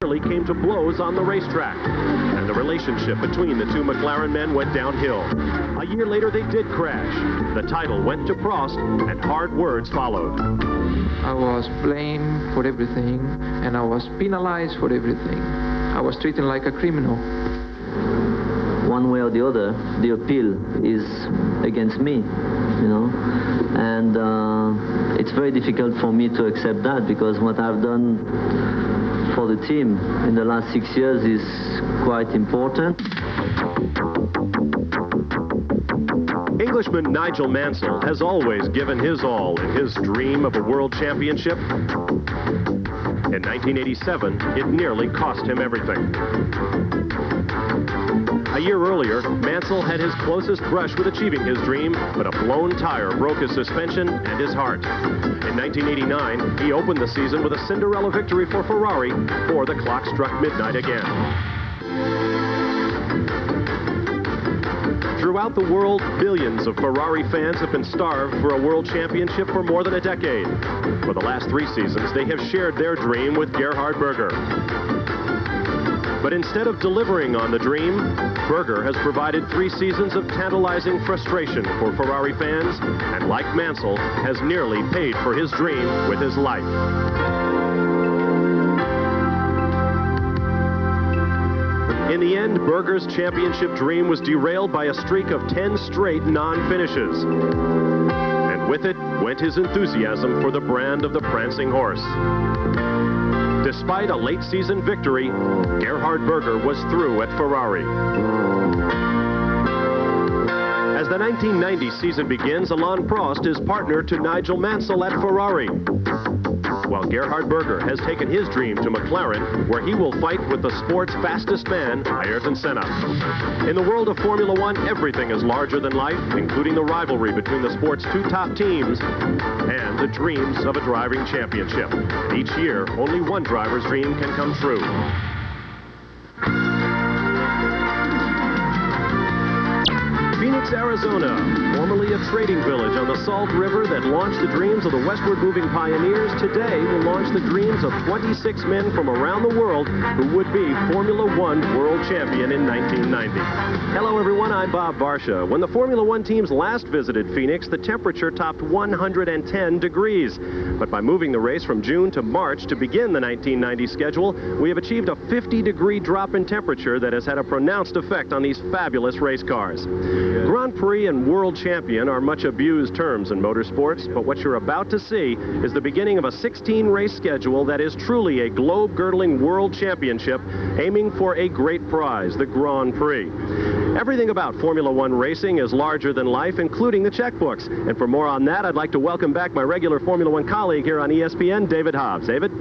nearly came to blows on the racetrack, and the relationship between the two McLaren men went downhill. A year later, they did crash. The title went to Prost, and hard words followed. I was blamed for everything, and I was penalized for everything. I was treated like a criminal. One way or the other, the appeal is against me, you know, and it's very difficult for me to accept that, because what I've done for the team in the last 6 years is quite important. Englishman Nigel Mansell has always given his all in his dream of a world championship. In 1987, it nearly cost him everything. A year earlier, Mansell had his closest brush with achieving his dream, but a blown tire broke his suspension and his heart. In 1989, he opened the season with a Cinderella victory for Ferrari before the clock struck midnight again. Throughout the world, billions of Ferrari fans have been starved for a world championship for more than a decade. For the last 3 seasons, they have shared their dream with Gerhard Berger. But instead of delivering on the dream, Berger has provided 3 seasons of tantalizing frustration for Ferrari fans, and like Mansell, has nearly paid for his dream with his life. In the end, Berger's championship dream was derailed by a streak of 10 straight non-finishes. And with it went his enthusiasm for the brand of the prancing horse. Despite a late-season victory, Gerhard Berger was through at Ferrari. As the 1990 season begins, Alain Prost is partner to Nigel Mansell at Ferrari, while Gerhard Berger has taken his dream to McLaren, where he will fight with the sport's fastest man, Ayrton Senna. In the world of Formula One, everything is larger than life, including the rivalry between the sport's 2 top teams and the dreams of a driving championship. Each year, only one driver's dream can come true. Phoenix, Arizona, formerly a trading village on the Salt River that launched the dreams of the westward moving pioneers, today will launch the dreams of 26 men from around the world who would be Formula One world champion in 1990. Hello everyone, I'm Bob Barsha. When the Formula One teams last visited Phoenix, the temperature topped 110 degrees. But by moving the race from June to March to begin the 1990 schedule, we have achieved a 50-degree drop in temperature that has had a pronounced effect on these fabulous race cars. Grand Prix and World Champion are much abused terms in motorsports, but what you're about to see is the beginning of a 16-race schedule that is truly a globe-girdling world championship aiming for a great prize, the Grand Prix. Everything about Formula One racing is larger than life, including the checkbooks. And for more on that, I'd like to welcome back my regular Formula One colleague here on ESPN, David Hobbs. David?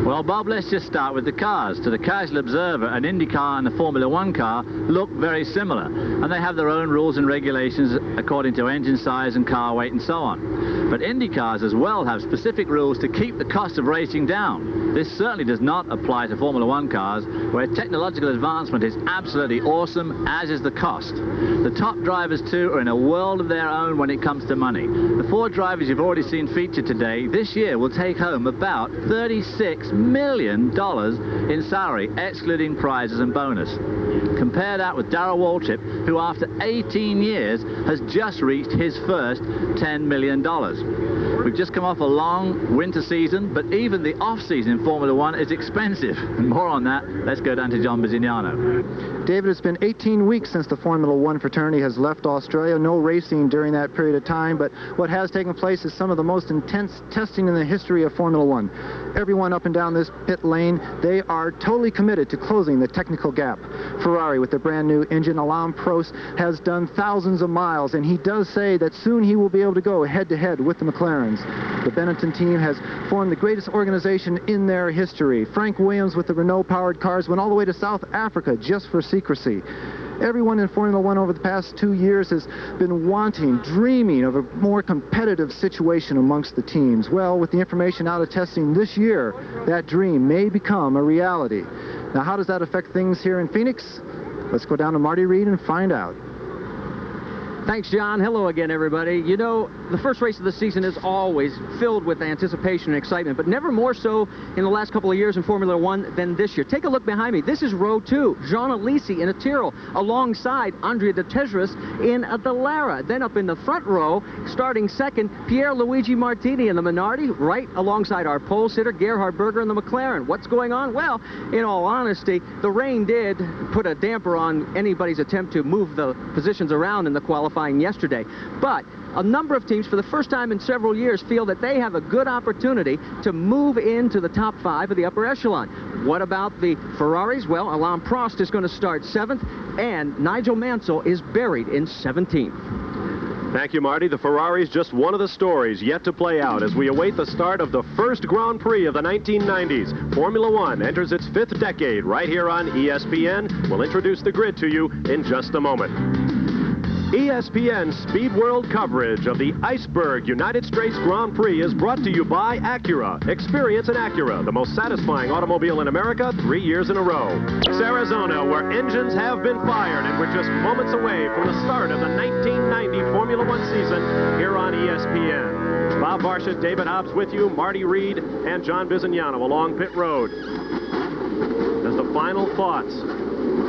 Well, Bob, let's just start with the cars. To the casual observer, an Indy car and a Formula One car look very similar, and they have their own rules and regulations according to engine size and car weight and so on. But Indy cars as well have specific rules to keep the cost of racing down. This certainly does not apply to Formula One cars, where technological advancement is absolutely awesome, as is the cost. The top drivers, too, are in a world of their own when it comes to money. The 4 drivers you've already seen featured today, this year will take home about $36 million in salary, excluding prizes and bonus. Compare that with Darrell Waltrip, who after 18 years has just reached his first $10 million. We've just come off a long winter season, but even the off-season in Formula One is expensive. And more on that, let's go down to John Bizignano. David, it's been 18 weeks since the Formula One fraternity has left Australia. No racing during that period of time, but what has taken place is some of the most intense testing in the history of Formula One. Everyone up and down this pit lane, they are totally committed to closing the technical gap. Ferrari, with their brand new engine, Alain Prost, has done thousands of miles, and he does say that soon he will be able to go head-to-head with the McLarens. The Benetton team has formed the greatest organization in their history. Frank Williams with the Renault-powered cars went all the way to South Africa just for secrecy. Everyone in Formula One over the past 2 years has been dreaming of a more competitive situation amongst the teams. Well, with the information out of testing this year, that dream may become a reality. Now, how does that affect things here in Phoenix? Let's go down to Marty Reed and find out. Thanks, John. Hello again, everybody. You know, the first race of the season is always filled with anticipation and excitement, but never more so in the last couple of years in Formula One than this year. Take a look behind me. This is row 2. Jean Alesi in a Tyrrell, alongside Andrea de Tegeris in a Dallara. Then up in the front row, starting second, Pierluigi Martini in the Minardi, right alongside our pole sitter, Gerhard Berger in the McLaren. What's going on? Well, in all honesty, the rain did put a damper on anybody's attempt to move the positions around in the qualifying yesterday. But a number of teams, for the first time in several years, feel that they have a good opportunity to move into the top 5 of the upper echelon. What about the Ferraris? Well, Alain Prost is going to start 7th, and Nigel Mansell is buried in 17th. Thank you, Marty. The Ferraris, just one of the stories yet to play out as we await the start of the first Grand Prix of the 1990s. Formula One enters its 5th decade right here on ESPN. We'll introduce the grid to you in just a moment. ESPN Speed World coverage of the Iceberg United States Grand Prix is brought to you by Acura. Experience an Acura, the most satisfying automobile in America, 3 years in a row. It's Arizona, where engines have been fired, and we're just moments away from the start of the 1990 Formula One season here on ESPN. Bob Barcia, David Hobbs with you, Marty Reed, and John Bizignano along pit road. As the final thoughts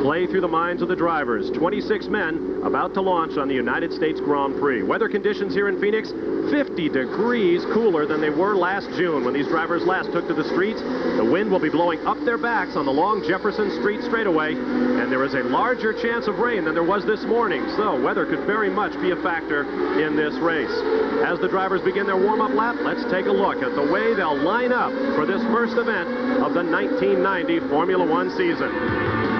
play through the minds of the drivers, 26 men about to launch on the United States Grand Prix. Weather conditions here in Phoenix, 50 degrees cooler than they were last June when these drivers last took to the streets. The wind will be blowing up their backs on the long Jefferson Street straightaway, and there is a larger chance of rain than there was this morning, so weather could very much be a factor in this race. As the drivers begin their warm-up lap, let's take a look at the way they'll line up for this first event of the 1990 Formula One season.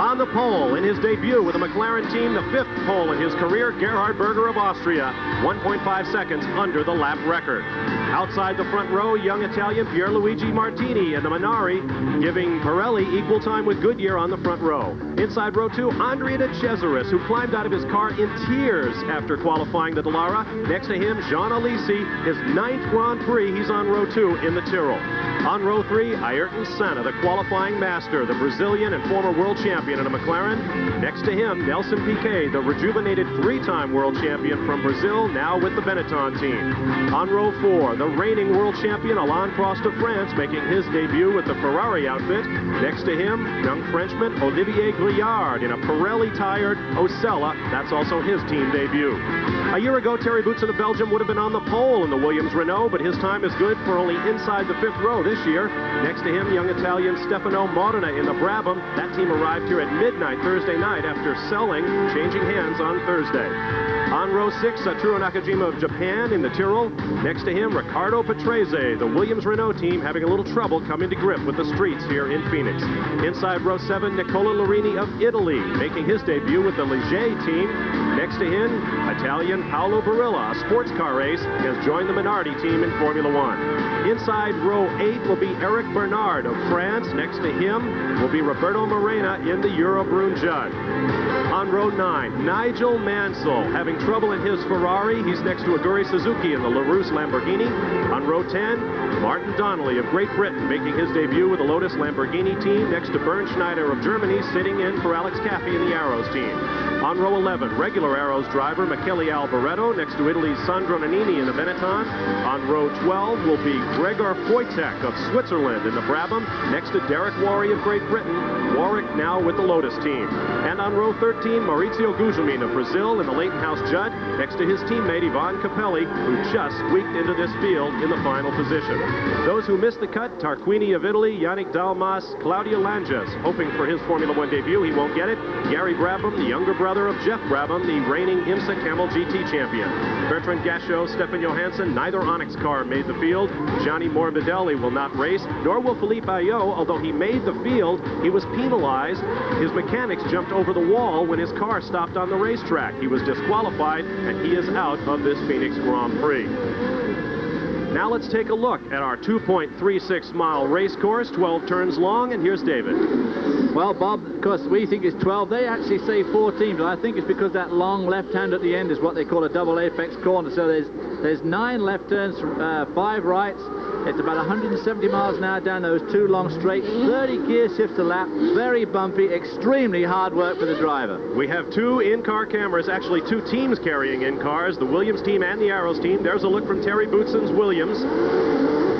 On the pole in his debut with the McLaren team, the 5th pole in his career, Gerhard Berger of Austria, 1.5 seconds under the lap record. Outside the front row, young Italian Pierluigi Martini in the Minardi, giving Pirelli equal time with Goodyear on the front row. Inside row 2, Andrea de Tegeris, who climbed out of his car in tears after qualifying the Dallara. Next to him, Jean Alesi, his 9th Grand Prix. He's on row 2 in the Tyrrell. On row 3, Ayrton Senna, the qualifying master, the Brazilian and former world champion in a McLaren. Next to him, Nelson Piquet, the rejuvenated 3-time world champion from Brazil, now with the Benetton team. On row 4, the reigning world champion Alain Prost of France, making his debut with the Ferrari outfit. Next to him, young Frenchman Olivier Grilliard in a Pirelli-tired Osella. That's also his team debut. A year ago, Terry Boutsen of Belgium would have been on the pole in the Williams-Renault, but his time is good for only inside the 5th row this year. Next to him, young Italian Stefano Modena in the Brabham. That team arrived here at midnight Thursday night after changing hands on Thursday. On row 6, Satoru Nakajima of Japan in the Tyrrell. Next to him, Riccardo Patrese, the Williams-Renault team, having a little trouble coming to grip with the streets here in Phoenix. Inside row 7, Nicola Larini of Italy, making his debut with the Ligier team. Next to him, Italian Paolo Barilla, a sports car race, has joined the Minardi team in Formula One. Inside row 8 will be Eric Bernard of France. Next to him will be Roberto Morena in the Eurobrunn Judd. On row 9, Nigel Mansell, having trouble in his Ferrari. He's next to Aguri Suzuki in the LaRousse Lamborghini. On row 10, Martin Donnelly of Great Britain, making his debut with the Lotus Lamborghini team, next to Bernd Schneider of Germany, sitting in for Alex Caffey in the Arrows team. On row 11, regular Arrows driver Michele Alboreto, next to Italy's Sandro Nannini in the Benetton. On row 12 will be Gregor Wojtek of Switzerland in the Brabham, next to Derek Warry of Great Britain. Warwick now with the Lotus team. And on row 13, Maurizio Gugelmin of Brazil in the Leighton House Judd, next to his teammate Ivan Capelli, who just squeaked into this field in the final position. Those who missed the cut, Tarquini of Italy, Yannick Dalmas, Claudio Langes, hoping for his Formula One debut. He won't get it. Gary Brabham, the younger brother of Jeff Brabham, the reigning IMSA Camel GT champion. Bertrand Gachot, Stefan Johansson, neither Onyx car made the field. Gianni Morbidelli will not race, nor will Philippe Ayot. Although he made the field, he was penalized. His mechanics jumped over the wall when his car stopped on the racetrack. He was disqualified, and he is out of this Phoenix Grand Prix. Now let's take a look at our 2.36-mile race course, 12 turns long, and here's David. Well, Bob, of course, we think it's 12. They actually say 14, but I think it's because that long left hand at the end is what they call a double apex corner. So there's 9 left turns, 5 rights, It's about 170 miles an hour down those two long straights, 30 gear shifts a lap, very bumpy, extremely hard work for the driver. We have two in-car cameras, actually two teams carrying in-cars, the Williams team and the Arrows team. There's a look from Terry Bootson's Williams.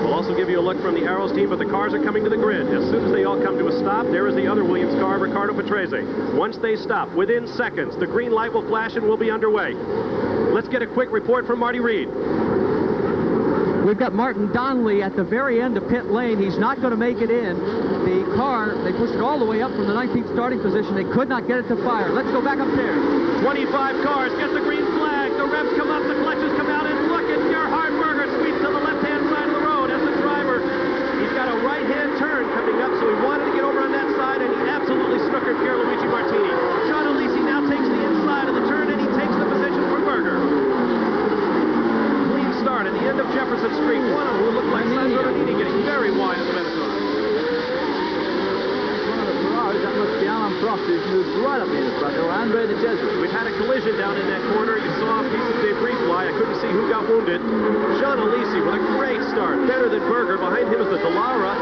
We'll also give you a look from the Arrows team, but the cars are coming to the grid. As soon as they all come to a stop, there is the other Williams car, Ricardo Patrese. Once they stop, within seconds, the green light will flash and we'll be underway. Let's get a quick report from Marty Reed. We've got Martin Donnelly at the very end of pit lane. He's not going to make it in. The car, they pushed it all the way up from the 19th starting position. They could not get it to fire. Let's go back upstairs. 25 cars get the green flag. The revs come up, the clutches come out, and look at Gerhard Berger sweeps to the left-hand side of the road as the driver. He's got a right-hand turn coming up, so he wanted to get over on that side, and he absolutely snookered Pierluigi Martini. John Alesi now takes the inside of the turn, and he takes the position from Berger. Clean start at the end of Jefferson Street. One of who looked like Sandro Nannini getting very wide in the Benetton. That must be Alan Prost, who's moved right up in the front, or Andre the Jesuit. We've had a collision down in that corner. You saw a piece of debris fly. I couldn't see who got wounded. Jean Alesi with a great start, better than Berger. Behind him is the Dallara,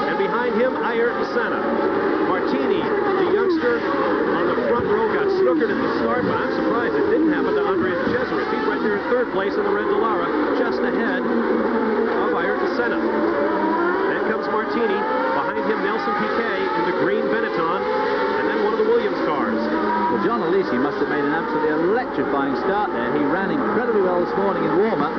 and behind him, Ayrton Senna. Martini, the youngster on the front row, got snookered at the start, but I'm surprised it didn't happen to Andre the Jesuit. He's right there in third place in the red Dallara, just ahead of Ayrton Senna. Then comes Martini. Behind him, Nelson Piquet in the green Benetton, and then one of the Williams cars. Well, John Alesi must have made an absolutely electrifying start there. He ran incredibly well this morning in warm-up.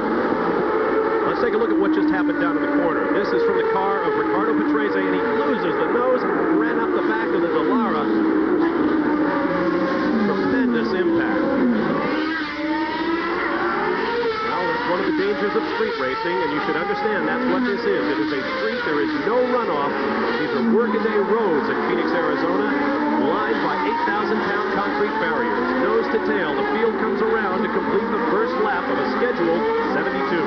Let's take a look at what just happened down in the corner. This is from the car of Ricardo Patrese, and he loses the nose, ran up the back of the Dallara. Tremendous impact. One of the dangers of street racing, and you should understand that's what this is. It is a street. There is no runoff. These are workaday roads in Phoenix, Arizona, lined by 8,000-pound concrete barriers. Nose to tail, the field comes around to complete the first lap of a scheduled 72.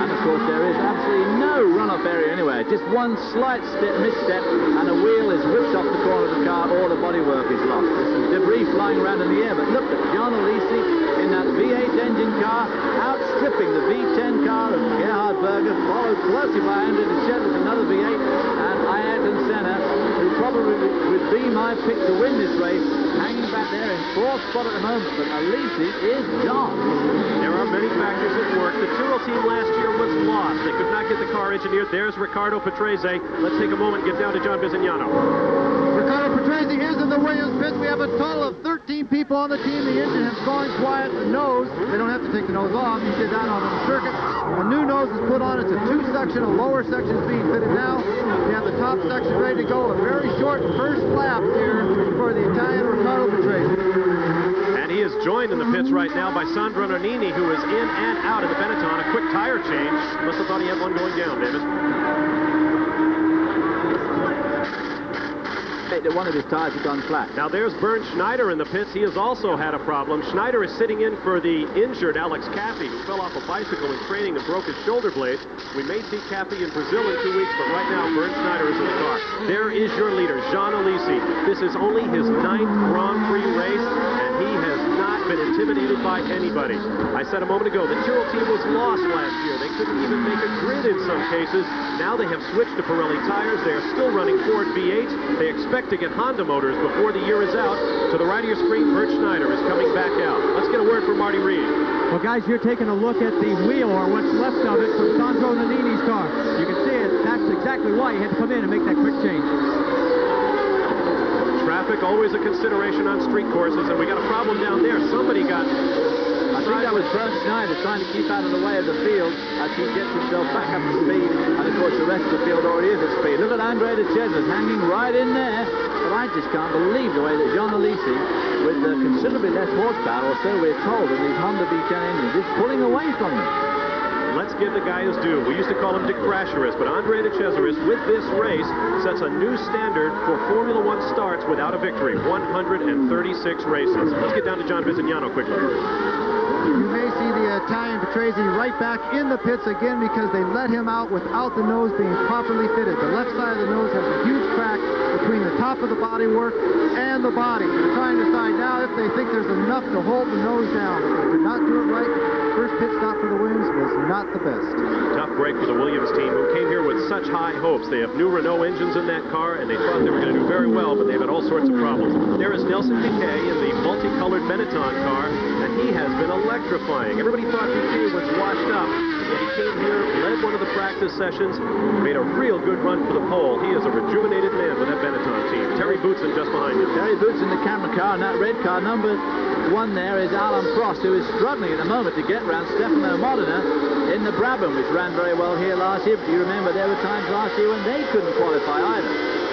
And of course, there is absolutely no runoff area anywhere. Just one slight misstep, and a wheel is whipped off the corner of the car. All the bodywork is lost. There's some debris flying around in the air, but look at John Alesi in that V8 engine car, outstripping the V10 car of Gerhard Berger, followed closely by Andre the Jesuit, another V8, and Ayrton Senna, who probably would be my pick to win this race, hanging back there in fourth spot at the moment, but Alesi is gone. There are many factors at work. The Tyrrell team last year was lost. They could not get the car engineered. There's Ricardo Patrese. Let's take a moment and get down to John Bizignano. Ricardo Patrese is in the Williams pit. We have a total of 13 people on the team. The engine has gone quiet. The nose, they don't have to take the nose off. You did that on the circuit. A new nose is put on. It's a two-section. A lower section is being fitted now. We have the top section ready to go. A very short first lap here for the Italian Ricardo Patrese. And he is joined in the pits right now by Sandro Nannini, who is in and out of the Benetton. A quick tire change. Must have thought he had one going down, David. One of his tires has gone flat. Now there's Bernd Schneider in the pits. He has also had a problem. Schneider is sitting in for the injured Alex Caffey, who fell off a bicycle in training and broke his shoulder blade. We may see Caffey in Brazil in 2 weeks, but right now Bernd Schneider is in the car. There is your leader, Jean Alesi. This is only his 9th Grand Prix race, and he has not been intimidated by anybody. I said a moment ago, the Tyrrell team was lost last year. They couldn't even make a grid in some cases. Now they have switched to Pirelli tires. They are still running Ford V8. They expect to get Honda motors before the year is out. To the right of your screen, Bernd Schneider is coming back out. Let's get a word from Marty Reed. Well, guys, you're taking a look at the wheel, or what's left of it, from Sandro Nannini's car. You can see it. That's exactly why he had to come in and make that quick change. Traffic, always a consideration on street courses, and we got a problem down there. Somebody got... I think that was Bernd Schneider trying to keep out of the way of the field as he gets himself back up to speed. And, of course, the rest of the field already is at speed. Look at Andre the Jesuit hanging right in there. But I just can't believe the way that Jean Alesi, with considerably less horsepower, or so we're told, in these Honda V10 engines, is pulling away from them. Let's give the guy his due. We used to call him Dick Crasherus, but Andre de Cesaris, with this race, sets a new standard for Formula One starts without a victory. 136 races. Let's get down to John Bizignano quickly. You may see the Italian Patrese right back in the pits again because they let him out without the nose being properly fitted. The left side of the nose has a huge crack between the top top of the body work and the body. They're trying to decide now if they think there's enough to hold the nose down. If they did not do it right, first pit stop for the Williams was not the best. Tough break for the Williams team, who came here with such high hopes. They have new Renault engines in that car, and they thought they were going to do very well, but they've had all sorts of problems. There is Nelson Piquet in the multicolored Benetton car, and he has been electrifying. Everybody thought Piquet was washed up, yet he came here, led one of the practice sessions, made a real good run for the pole. He is a rejuvenated man with that Benetton team. Terry Boutsen just behind him. Terry Boutsen in the camera car, and that red car, number 1 there is Alan Prost, who is struggling at the moment to get round Stefano Modena in the Brabham, which ran very well here last year. But you remember there were times last year when they couldn't qualify either.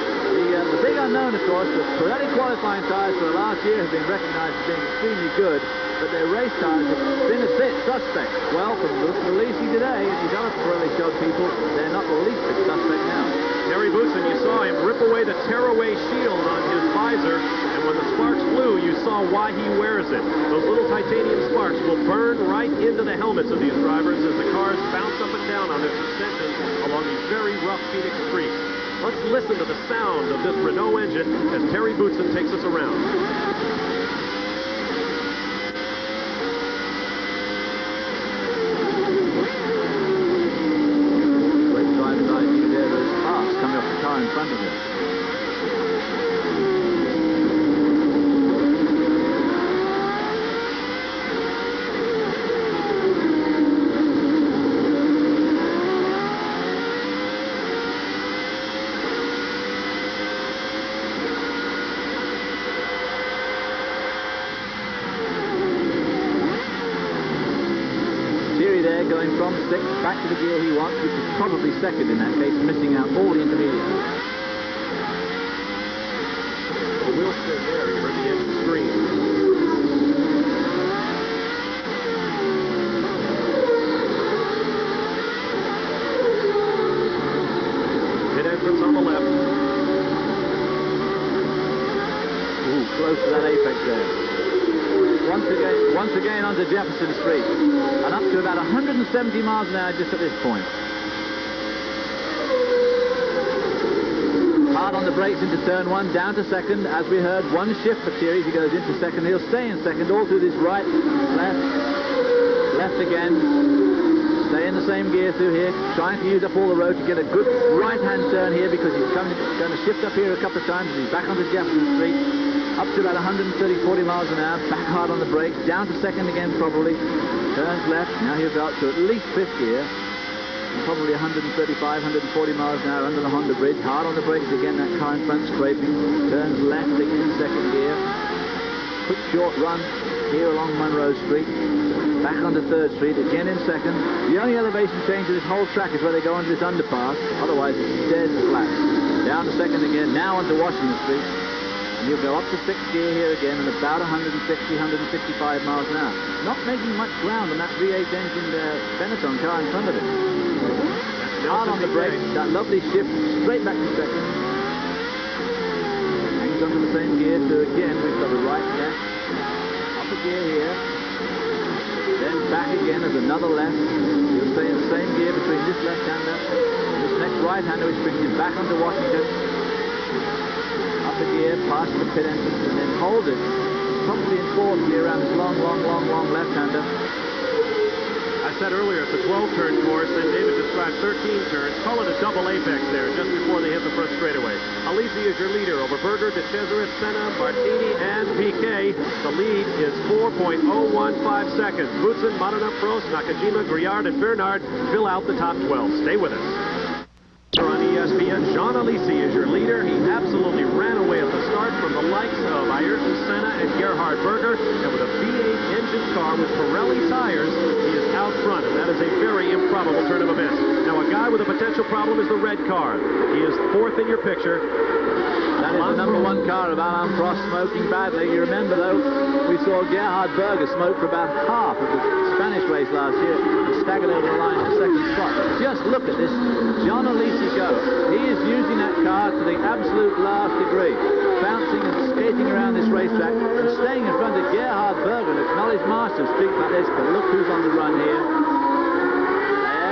The big unknown, of course, the Pirelli qualifying tyres for the last year have been recognized as being extremely good, but their race tyres have been a bit suspect. Well, from Lisi today and these other Pirelli show people, they're not the least bit suspect now. Terry Boutsen, you saw him rip away the tearaway shield on his visor, and when the sparks flew, you saw why he wears it. Those little titanium sparks will burn right into the helmets of these drivers as the cars bounce up and down on their suspensions along these very rough Phoenix streets. Let's listen to the sound of this Renault engine as Terry Boutsen takes us around. In front of him. Thierry there going from 6th back to the gear he wants, which is probably 2nd in that case, missing out all the intermediates. Wheel spin there, you're at the edge of the screen. Pit entrance on the left. Ooh, close to that apex there. Once again onto Jefferson Street, and up to about 170 miles an hour just at this point. Hard on the brakes into turn 1, down to 2nd. As we heard, 1 shift for Thierry as he goes into 2nd. He'll stay in 2nd all through this right, left again. Stay in the same gear through here, trying to use up all the road to get a good right-hand turn here because he's going to shift up here a couple of times as he's back onto Jefferson Street. Up to about 130-40 miles an hour, back hard on the brakes, down to 2nd again probably. Turns left, now he'll go up to at least 5th gear. Probably 135, 140 miles an hour under the Honda bridge. Hard on the brakes again, that car in front scraping. Turns left again, 2nd gear. Quick short run here along Monroe Street. Back onto 3rd Street, again in 2nd. The only elevation change of this whole track is where they go onto this underpass. Otherwise, it's dead flat. Down to 2nd again, now onto Washington Street. And he'll go up to 6th gear here again at about 160, 165 miles an hour. Not making much ground on that V8 engine Benetton car in front of him. Hard on the brakes, that lovely shift straight back to 2nd. Hangs onto the same gear, so again we've got a right, left, up a gear here, then back again as another left. He'll stay in the same gear between this left-hander and this next right-hander, which brings him back onto Washington. Up a gear, past the pit entrance, and then hold it. Probably in 4th gear around this long left-hander. I said earlier, it's a 12-turn course, and David described 13 turns. Call it a double apex there, just before they hit the front straightaway. Alesi is your leader over Berger, De Cesaris, Senna, Martini, and Piquet. The lead is 4.015 seconds. Boutsen, Modena, Prost, Nakajima, Griard, and Bernard fill out the top 12. Stay with us. On ESPN, Jean Alesi is your leader. He absolutely ran away at the start from the likes of Ayrton Senna and Gerhard Berger, and with a V8 engine car with Pirelli tires, he is out front, and that is a very improbable turn of events. Now, a guy with a potential problem is the red car. He is 4th in your picture. That is the number 1 car of Alain Prost smoking badly. You remember, though, we saw Gerhard Berger smoke for about half of the Spanish race last year and staggered over the line to 2nd spot. Just look at this Jean Alesi go. He is using that car to the absolute last degree, bouncing and skating around this racetrack and staying in front of Gerhard Berger, an acknowledged master of street like this. But look who's on the run here.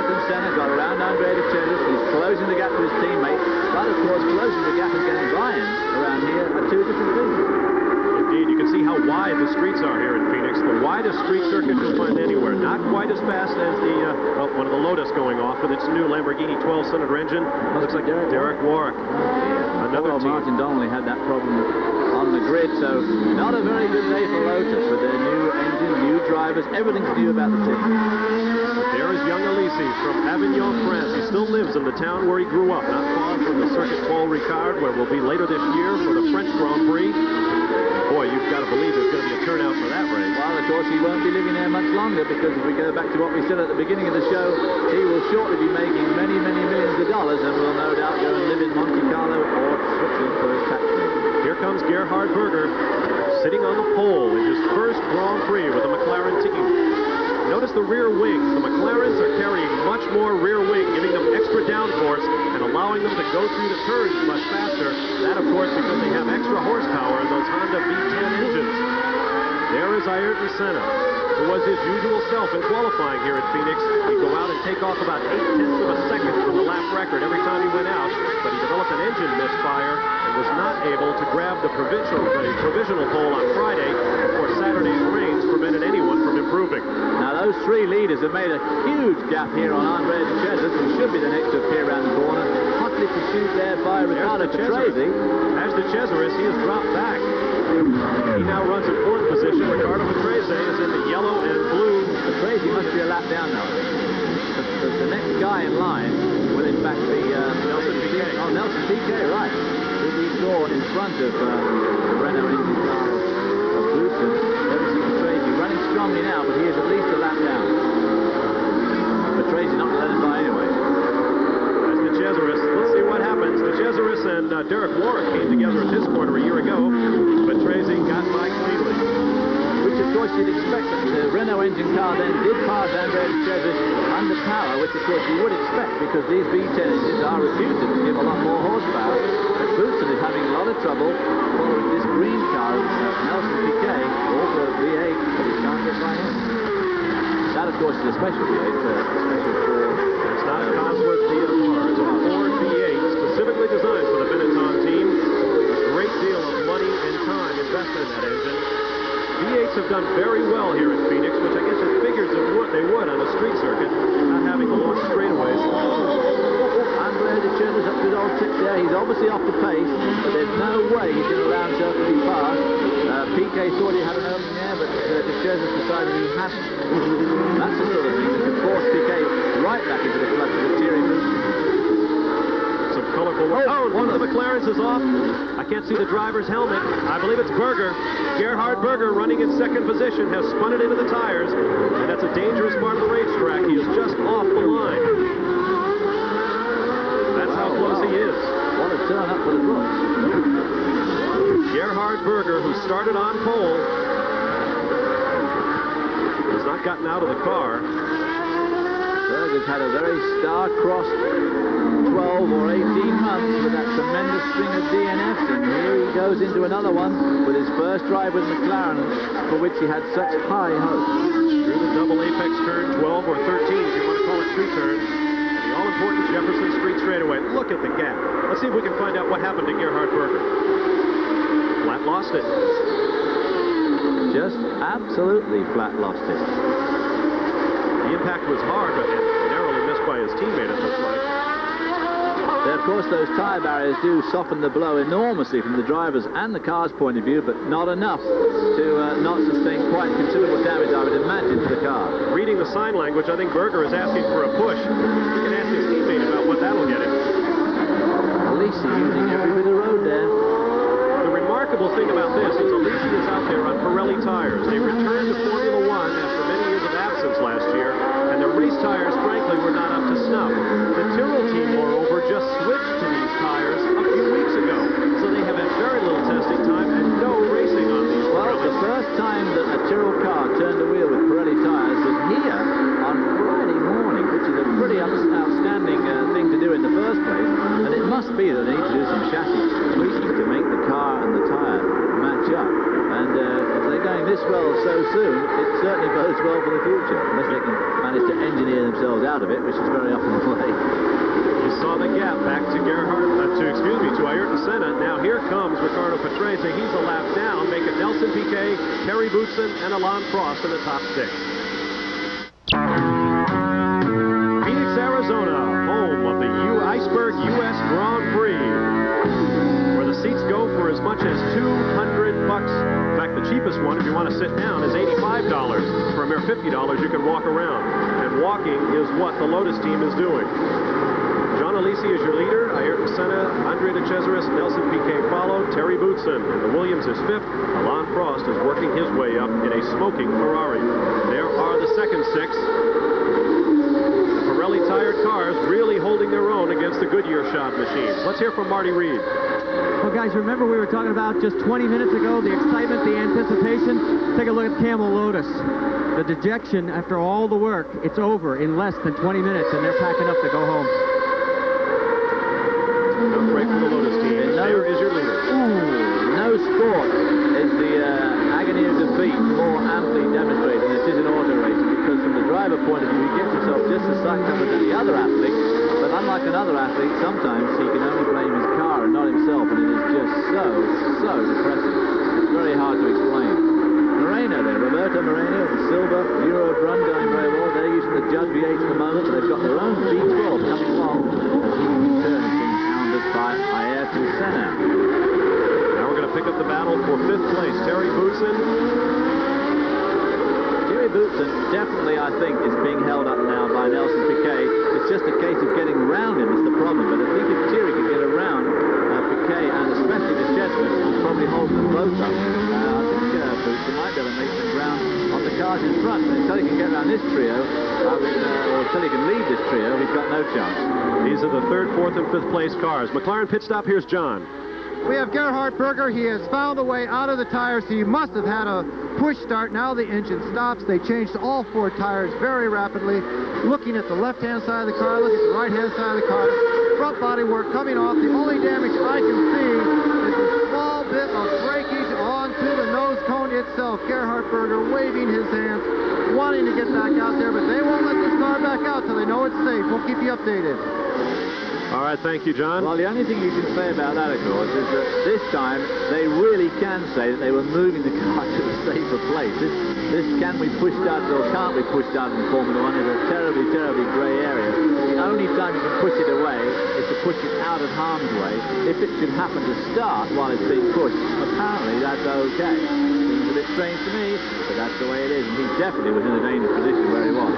Ayrton Senna got around Andre De Cesaris. He's closing the gap to his teammate, but of course closing the gap is getting Ryan around two different things. Indeed, you can see how wide the streets are here in Phoenix. The widest street circuit you'll find anywhere. Not quite as fast as the one of the Lotus going off with its new Lamborghini 12-cylinder engine. Looks like Derek Warwick. Another team. Martin Donnelly had that problem on the grid, so not a very good day for Lotus with their new engine, new drivers, everything's new about the team. There is young Alesi from Avignon, France. He still lives in the town where he grew up, not far from the Circuit Paul Ricard, where we'll be later this year for the French Grand Prix. Boy, you've got to believe there's going to be a turnout for that race. Well, of course, he won't be living there much longer, because if we go back to what we said at the beginning of the show, he will shortly be making many, many millions of dollars and will no doubt go and live in Monte Carlo or Switzerland for his tax year. Here comes Gerhard Berger, sitting on the pole in his first Grand Prix with the McLaren team. Notice the rear wings. The McLarens are carrying much more rear wing, giving them extra downforce and allowing them to go through the turns much faster. That, of course, because they have extra horsepower in those Honda V10 engines. There is Ayrton Senna, who was his usual self in qualifying here at Phoenix. He'd go out and take off about 0.8 of a second from the lap record every time he went out, but he developed an engine misfire and was not able to grab the provisional pole on Friday before Saturday's rains prevented anyone from improving. Now, those three leaders have made a huge gap here on Andrea De Cesaris, who should be the next to appear around the corner. Hotly pursued there by Ricardo Patrese. As De Cesaris, he has dropped back. He now runs in fourth position. Ricardo Patrese is in the yellow and blue. Patrese must be a lap down now. The next guy in line will in fact be Nelson Piquet. Oh, Nelson Piquet, right. Who we saw in front of the Renault engine car of Bluton. Nelson Patrese running strongly now, but he is at least a lap down. Patrese not let him by anyway. That's De Cesaris. Let's see what happens. De Cesaris and Derek Warwick came together at this corner a year ago. Patrese got by cleanly. Which, of course, you'd expect that the Renault engine car then did pass Andrea De Cesaris under power, which, of course, you would expect because these V10 engines are reputed to give a lot more horsepower. But Bluton is having a lot of trouble following this green car of Nelson Piquet, also a V8, but he can't get by him. That, of course, is a special V8, special for... It's not a Cosworth DFR. It's a Ford V8 specifically designed for the Benetton team. A great deal of money and time invested in that engine. V8s have done very well here in Phoenix, which I guess it figures they would on a street circuit, not having the long straightaways. Andrea De Cesaris up to his old trick there. He's obviously off the pace, but there's no way he's going to allow himself to be fast. Piquet thought he had an opening there, but De Cesaris decided he hadn't. That's the sort of thing that could force Piquet right back into the clutch of the Thierry Bluton. Some colorful... Oh, one of the McLarens is off. I can't see the driver's helmet. I believe it's Berger. Gerhard Berger, running in second position, has spun it into the tires, and that's a dangerous part of the racetrack. He is just off the line. That's how close he is. What a turn up for the books. Gerhard Berger, who started on pole, has not gotten out of the car. Berger's had a very star-crossed 12 or 18 months with that tremendous string of DNFs, and here he goes into another one with his first drive with McLaren, for which he had such high hopes. Through the double apex turn, 12 or 13 if you want to call it street turn, and the all-important Jefferson Street straightaway. Look at the gap. Let's see if we can find out what happened to Gerhard Berger. Flat lost it. Just absolutely flat lost it. The impact was hard, but narrowly missed by his teammate, it looks like. Of course, those tyre barriers do soften the blow enormously from the driver's and the car's point of view, but not enough to not sustain quite considerable damage, I would imagine, to the car. Reading the sign language, I think Berger is asking for a push. We can ask his teammate about what that'll get him. Alesi using every bit of road there. The remarkable thing about this is Alesi is out there on Pirelli tires. They returned to Formula One after many years of absence last year, and their race tires, frankly, were not up to snuff. The Tyrrell team, moreover, just switched to these tires a few weeks ago, so they have had very little testing time and no racing on these. Well, the first time that a Tyrrell car turned the wheel with Pirelli tires was here on Friday morning, which is a pretty outstanding thing to do in the first place, and it must be that they need to do some chassis tweaking to make the car and the tire match up. And if they're going this well so soon, it certainly bodes well for the future, unless they can manage to engineer themselves out of it, which is very often the way. You You saw the gap back to to Ayrton Senna. Now here comes Ricardo Patrese. He's a lap down. Make it Nelson Piquet, Terry Boutsen, and Alain Prost in the top 6. Phoenix, Arizona, home of the Iceberg U.S. Grand Prix, where the seats go for as much as $200. In fact, the cheapest one, if you want to sit down, is $85. For a mere $50, you can walk around. And walking is what the Lotus team is doing. John Alesi is your leader. Ayrton Senna, Andre de Cesaris, Nelson Piquet follow. Terry Boutsen and the Williams is 5th. Alain Prost is working his way up in a smoking Ferrari. There are the second 6. The Pirelli tired cars really holding their own against the Goodyear shod machines. Let's hear from Marty Reed. Well, guys, remember we were talking about just 20 minutes ago, the excitement, the anticipation? Take a look at Camel Lotus. The dejection after all the work. It's over in less than 20 minutes, and they're packing up to go home. No break for the Lotus team. There is your leader. No sport is the agony of defeat more amply demonstrated than it is in auto racing, because from the driver point of view, he gets himself just as sucked up as any other athlete. But unlike another athlete, sometimes he can only blame his car and not himself, and it is just so depressing. It's very hard to explain. Moreno there, Roberto Moreno, the silver Euro run going very well. They're using the Judd V8 at the moment, but they've got their own V12 coming along as he in turn is being hounded by Ayrton Senna. Now we're going to pick up the battle for 5th place. Terry Boutsen. Terry Boutsen definitely, I think, is being held up now by Nelson Piquet. It's just a case of getting around him is the problem. But I think if Terry could get around Piquet and especially the Chesnut, he'll probably hold them both up. Boutsen might be able to make some ground on the cars in front, but until he can get around this trio, or until he can lead this trio, he's got no chance. These are the 3rd, 4th, and 5th place cars. McLaren pit stop. Here's John. We have Gerhard Berger. He has found a way out of the tires. He must have had a push start. Now the engine stops. They changed all 4 tires very rapidly. Looking at the left-hand side of the car, look at the right-hand side of the car. Front body work coming off. The only damage I can see is a small bit of breakage onto the nose cone itself. Gerhard Berger waving his hands, wanting to get back out there, but they won't let this car back out till they know it's safe. We'll keep you updated. All right, thank you, John. Well, the only thing you can say about that, of course, is that this time they really can say that they were moving the car to a safer place. This can we push out or can't we push out in Formula 1 is a terribly grey area. The only time you can push it away is to push it out of harm's way. If it should happen to start while it's being pushed, apparently that's okay. Seems a bit strange to me, but that's the way it is, and he definitely was in a dangerous position where he was.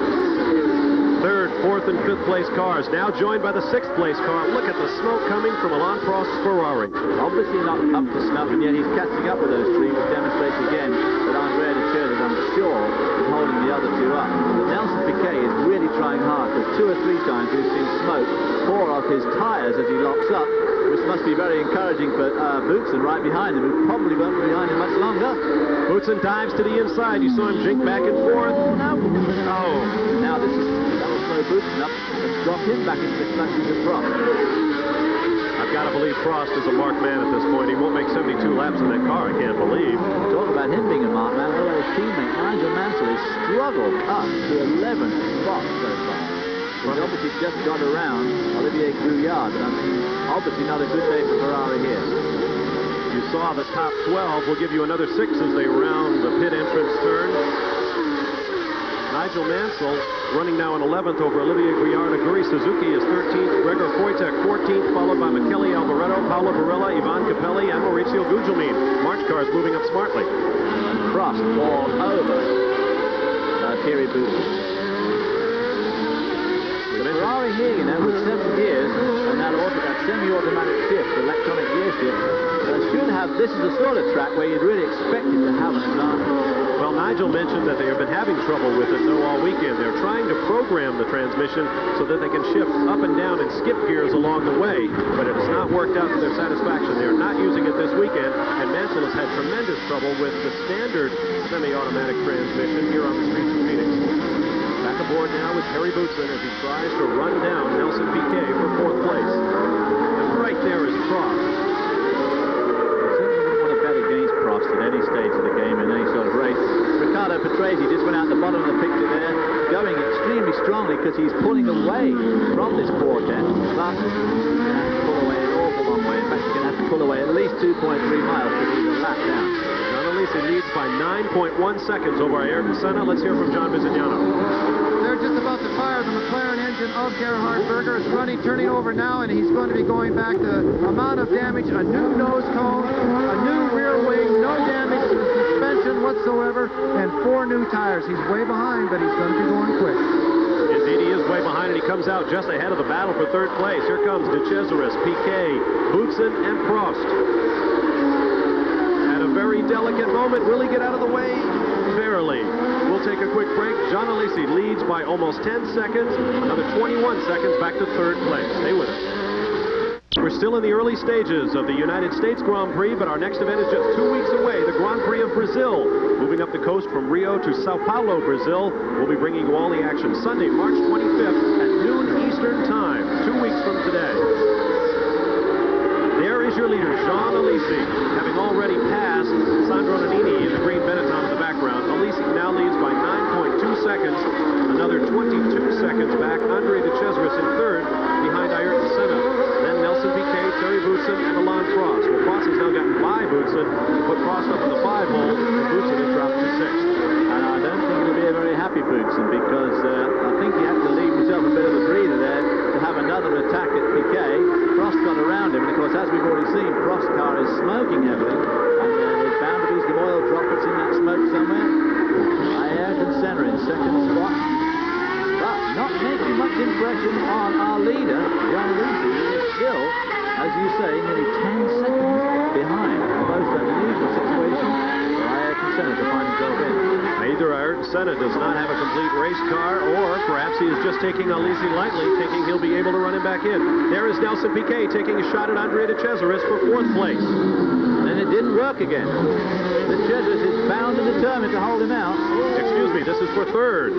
3rd, 4th, and 5th place cars now joined by the 6th place car. Look at the smoke coming from Alain Prost's Ferrari. Obviously not up to snuff, and yet he's catching up with those 3, which demonstrates again that Andre de Cesaris, I'm sure, is holding the other 2 up. But Nelson Piquet is really trying hard, because 2 or 3 times we've seen smoke pour off his tires as he locks up, which must be very encouraging for Boutsen right behind him, who probably won't be behind him much longer. Boutsen dives to the inside. You saw him jink back and forth. Oh, now this is Boutsen up and drop him back into the clutches of Prost. I've got to believe Prost is a marked man at this point. He won't make 72 laps in that car, I can't believe. Talk about him being a marked man. Although his teammate Nigel Mansell has struggled up to 11th spot so far. He's obviously just got around Olivier Grouillard, but I mean, obviously not a good day for Ferrari here. You saw the top 12. We'll give you another 6 as they round the pit entrance turn. Nigel Mansell running now in 11th over Olivier Grouillard. Aguri Suzuki is 13th. Gregor Wojtek 14th, followed by Michele Alboreto, Paolo Barella, Ivan Capelli, and Maurizio Gugelmin. March cars moving up smartly. And Prost all over Thierry Boutsen. Ferrari here, you know, with 7 gears and that semi-automatic shift, electronic gear shift, should have, this is the sort of track where you'd really expect it to have an advantage. Well, Nigel mentioned that they have been having trouble with it, though, all weekend. They're trying to program the transmission so that they can shift up and down and skip gears along the way, but it has not worked out to their satisfaction. They are not using it this weekend, and Mansell has had tremendous trouble with the standard semi-automatic transmission here on the streets of Phoenix. Back aboard now with Terry Boutsen as he tries to run down Nelson Piquet for 4th place. And right there is Prost. Against Prost at any stage of the game in any sort of race. Ricardo Patrese just went out the bottom of the picture there, going extremely strong strongly because he's pulling away from this quartet. But he's going to have to pull away an awful long way. In fact, he's going to have to pull away at least 2.3 miles because he's a lap down. John Alesi leads by 9.1 seconds over Ayrton Senna. Let's hear from John Bizignano. They're just about to fire the McLaren engine of Gerhard Berger. It's turning over now, and he's going to be going back. The amount of damage, a new nose cone, a new rear wing, no damage to the suspension whatsoever, and 4 new tires. He's way behind, but he's going to be going quick. Indeed, he is way behind, and he comes out just ahead of the battle for third place. Here comes De Cesaris, Piquet, Boutsen, and Prost. At a very delicate moment, will he get out of the way? Barely. We'll take a quick break. John Alesi leads by almost 10 seconds. Another 21 seconds back to third place. Stay with us. We're still in the early stages of the United States Grand Prix, but our next event is just 2 weeks away, the Grand Prix of Brazil. Moving up the coast from Rio to Sao Paulo, Brazil. We'll be bringing you all the action Sunday, March 25th at noon Eastern Time, 2 weeks from today. There is your leader, John Alesi, having already passed Sandro Nannini in the green Benetton in the background. Alesi now leads by 9.2 seconds. Another 22 seconds back. Andre De Cesaris in third, behind Ayrton Senna. Then Nelson Piquet, Terry Boutsen, and Alain Prost. Well, Prost has now gotten by Boutsen, put Prost up in the 5 hole, and Boutsen has dropped to 6th. And I don't think it'll be a very happy Boutsen because I think he had to leave himself a bit of a breather there to have another attack at Piquet. Prost got around him, and of course, as we've already seen, Prost's car is smoking heavily, and there's bound to be some oil droplets in that smoke somewhere. Ayrton Senna in second spot, but not making much impression on our leader, John Alesi, who is still, as you say, nearly 10 seconds behind. A most unusual situation for Ayrton Senna to find himself in. Either Ayrton Senna does not have a complete race car, or perhaps he is just taking Alesi lightly, thinking he'll be able to run him back in. There is Nelson Piquet taking a shot at Andre De Cesaris for 4th place. And it didn't work again. De Cesaris is bound and determined to hold him out. Excuse me, this is for 3rd.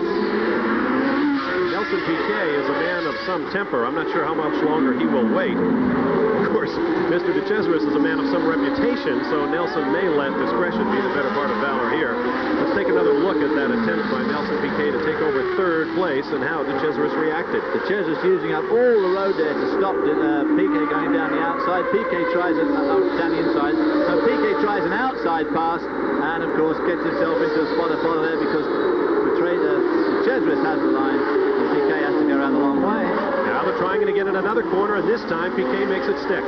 Nelson Piquet is a man of some temper. I'm not sure how much longer he will wait. Of course, Mr. De Cesaris is a man of some reputation, so Nelson may let discretion be the better part of valor here. Let's take another look at that attempt by Nelson Piquet to take over 3rd place and how De Cesaris reacted. De Cesaris using up all the road there to stop Piquet going down the outside. Piquet tries down the inside. So Piquet tries an outside pass and, of course, gets himself into a spot of bother there because De Cesaris has the line and Piquet has to go around the long way. Now they're trying it again in another corner, and this time Piquet makes it stick.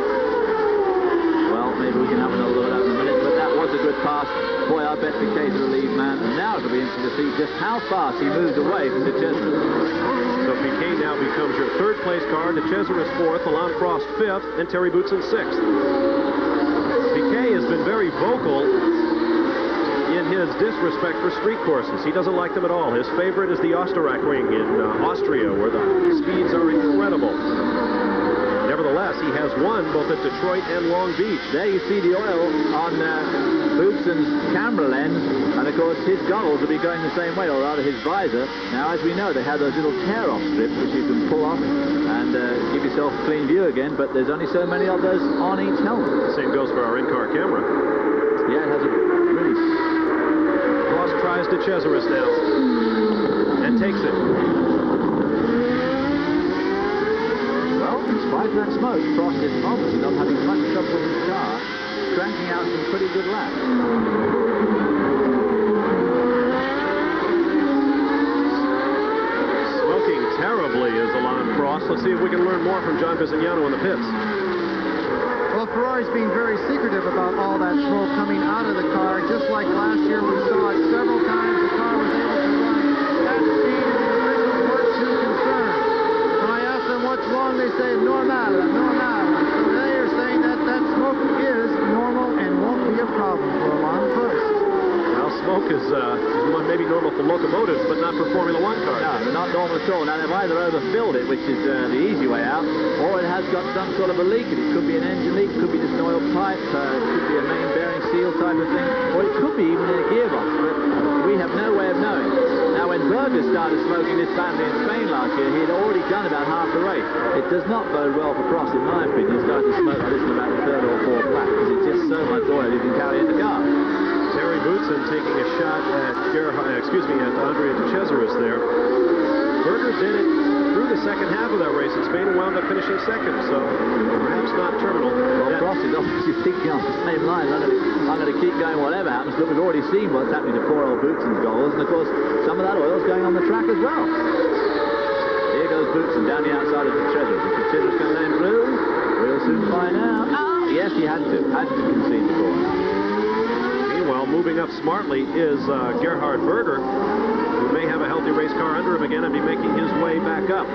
Well, maybe we can have another look at that in a minute, but that was a good pass. Boy, I bet Piquet's the lead man, and now it'll be interesting to see just how fast he moved away from De Cesaris. So Piquet now becomes your 3rd place car, De Cesaris 4th, Alain Prost 5th, and Terry Boutsen 6th. Piquet has been very vocal in his disrespect for street courses. He doesn't like them at all. His favorite is the Osterachring in Austria, where the speeds are incredible. Nevertheless, he has won both at Detroit and Long Beach. There you see the oil on Boutsen's camera lens, and of course his goggles will be going the same way, or rather his visor. Now, as we know, they have those little tear-off strips which you can pull off and give yourself a clean view again, but there's only so many of those on each helmet. The same goes for our in-car camera. Yeah, it has a really... Prost tries De Cesaris now and takes it. Well, in spite of that smoke, Prost is obviously not having much trouble with his car, cranking out some pretty good laps. Smoking terribly is Alain Prost. Let's see if we can learn more from John Bizignano in the pits. Well, Ferrari's being very secretive about all that smoke coming out of the car. Just like last year, we saw it several times. The car was able to run at speed, and the officials weren't too concerned. When I asked them what's wrong, they say normal, normal. So they are saying that that smoke is normal and won't be a problem for Alain Prost. Well, smoke is maybe normal for locomotives, but not for Formula One cars. No, not normal at all. Now, they've either overfilled it, which is the easy way out, or it has got some sort of a leak. It could be an engine leak, it could be just an oil pipe, it could be a main bearing seal type of thing, or it could be even in a gearbox, but we have no way of knowing. Now, when Berger started smoking this badly in Spain last year, he had already done about half the race. It does not bode well for Prost, in my opinion, starting to smoke like this in about the 3rd or 4th lap, because it's just so much oil you can carry in the car. Terry Boutsen taking a shot at Andre De Cesaris there. Berger did it through the second half of that race in Spain and wound up finishing second, so perhaps not terminal. Well, Prost is obviously thinking on the same line. I'm going to keep going whatever happens, but we've already seen what's happening to poor old Boutsen's goals, and of course, some of that oil's going on the track as well. Here goes Boutsen down the outside of the Chesers. Is the Chesers coming through? We'll soon find out. Oh, yes, he had to concede before. Meanwhile, moving up smartly is Gerhard Berger, who may have a healthy race car under him again and be making his way back up.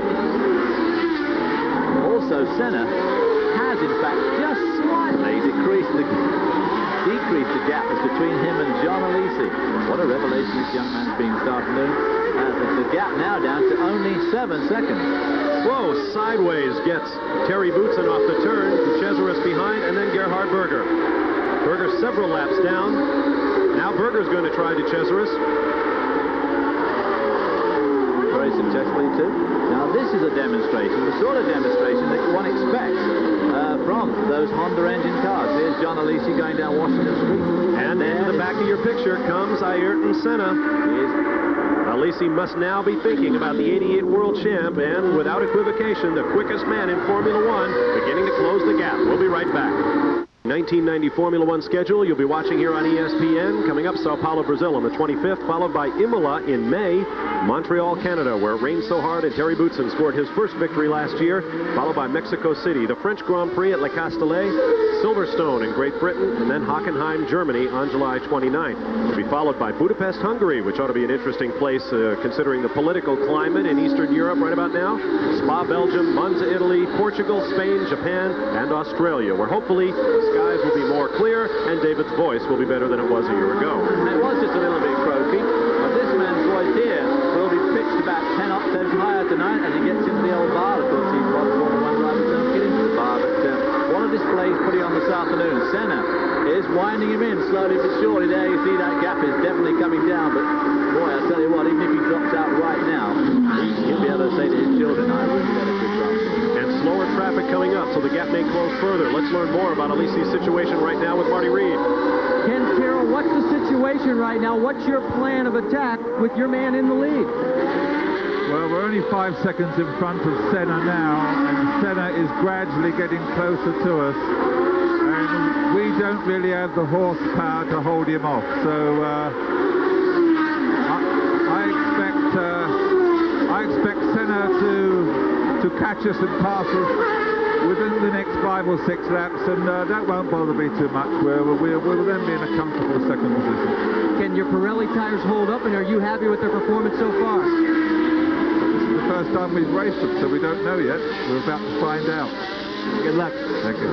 Also, Senna has, in fact, just slightly decreased the gap that's between him and John Alesi. What a revelation this young man's been this afternoon. The gap now down to only 7 seconds. Whoa, sideways gets Terry Boutsen off the turn, Cesaris behind, and then Gerhard Berger. Berger several laps down. Now Berger's going to try De Cesaris. Very successfully too. Now this is a demonstration, the sort of demonstration that one expects from those Honda engine cars. Here's John Alesi going down Washington Street. And in the back of your picture comes Ayrton Senna. Alesi must now be thinking about the '88 World Champ and, without equivocation, the quickest man in Formula One, beginning to close the gap. We'll be right back. 1990 Formula One schedule you'll be watching here on ESPN. Coming up, Sao Paulo, Brazil on the 25th, followed by Imola in May, Montreal, Canada, where it rained so hard and Terry Boutsen scored his first victory last year, followed by Mexico City, the French Grand Prix at Le Castellet, Silverstone in Great Britain, and then Hockenheim, Germany on July 29th. It'll be followed by Budapest, Hungary, which ought to be an interesting place considering the political climate in Eastern Europe right about now, Spa, Belgium, Monza, Italy, Portugal, Spain, Japan, and Australia, where hopefully skies will be more clear and David's voice will be better than it was a year ago. It was just a little bit croaky, but this man's voice here will be pitched about 10 octaves higher tonight as he gets into the old bar. Of course, he's one Formula One driver, don't get into the bar, but what a display he's putting on this afternoon. Senna is winding him in slowly but surely. There you see that gap is definitely coming down, but boy, I'll tell you what, even if he drops out right now, he'll be able to say to his children, I really had a good run. Slower traffic coming up, so the gap may close further. Let's learn more about Alesi's situation right now with Marty Reed. Ken Carroll, what's the situation right now? What's your plan of attack with your man in the lead? Well, we're only 5 seconds in front of Senna now, and Senna is gradually getting closer to us, and we don't really have the horsepower to hold him off. So I expect Senna to catch us and pass us within the next 5 or 6 laps, and that won't bother me too much. We'll then be in a comfortable second position. Can your Pirelli tires hold up, and are you happy with their performance so far? This is the first time we've raced them, so we don't know yet. We're about to find out. Good luck. Thank you.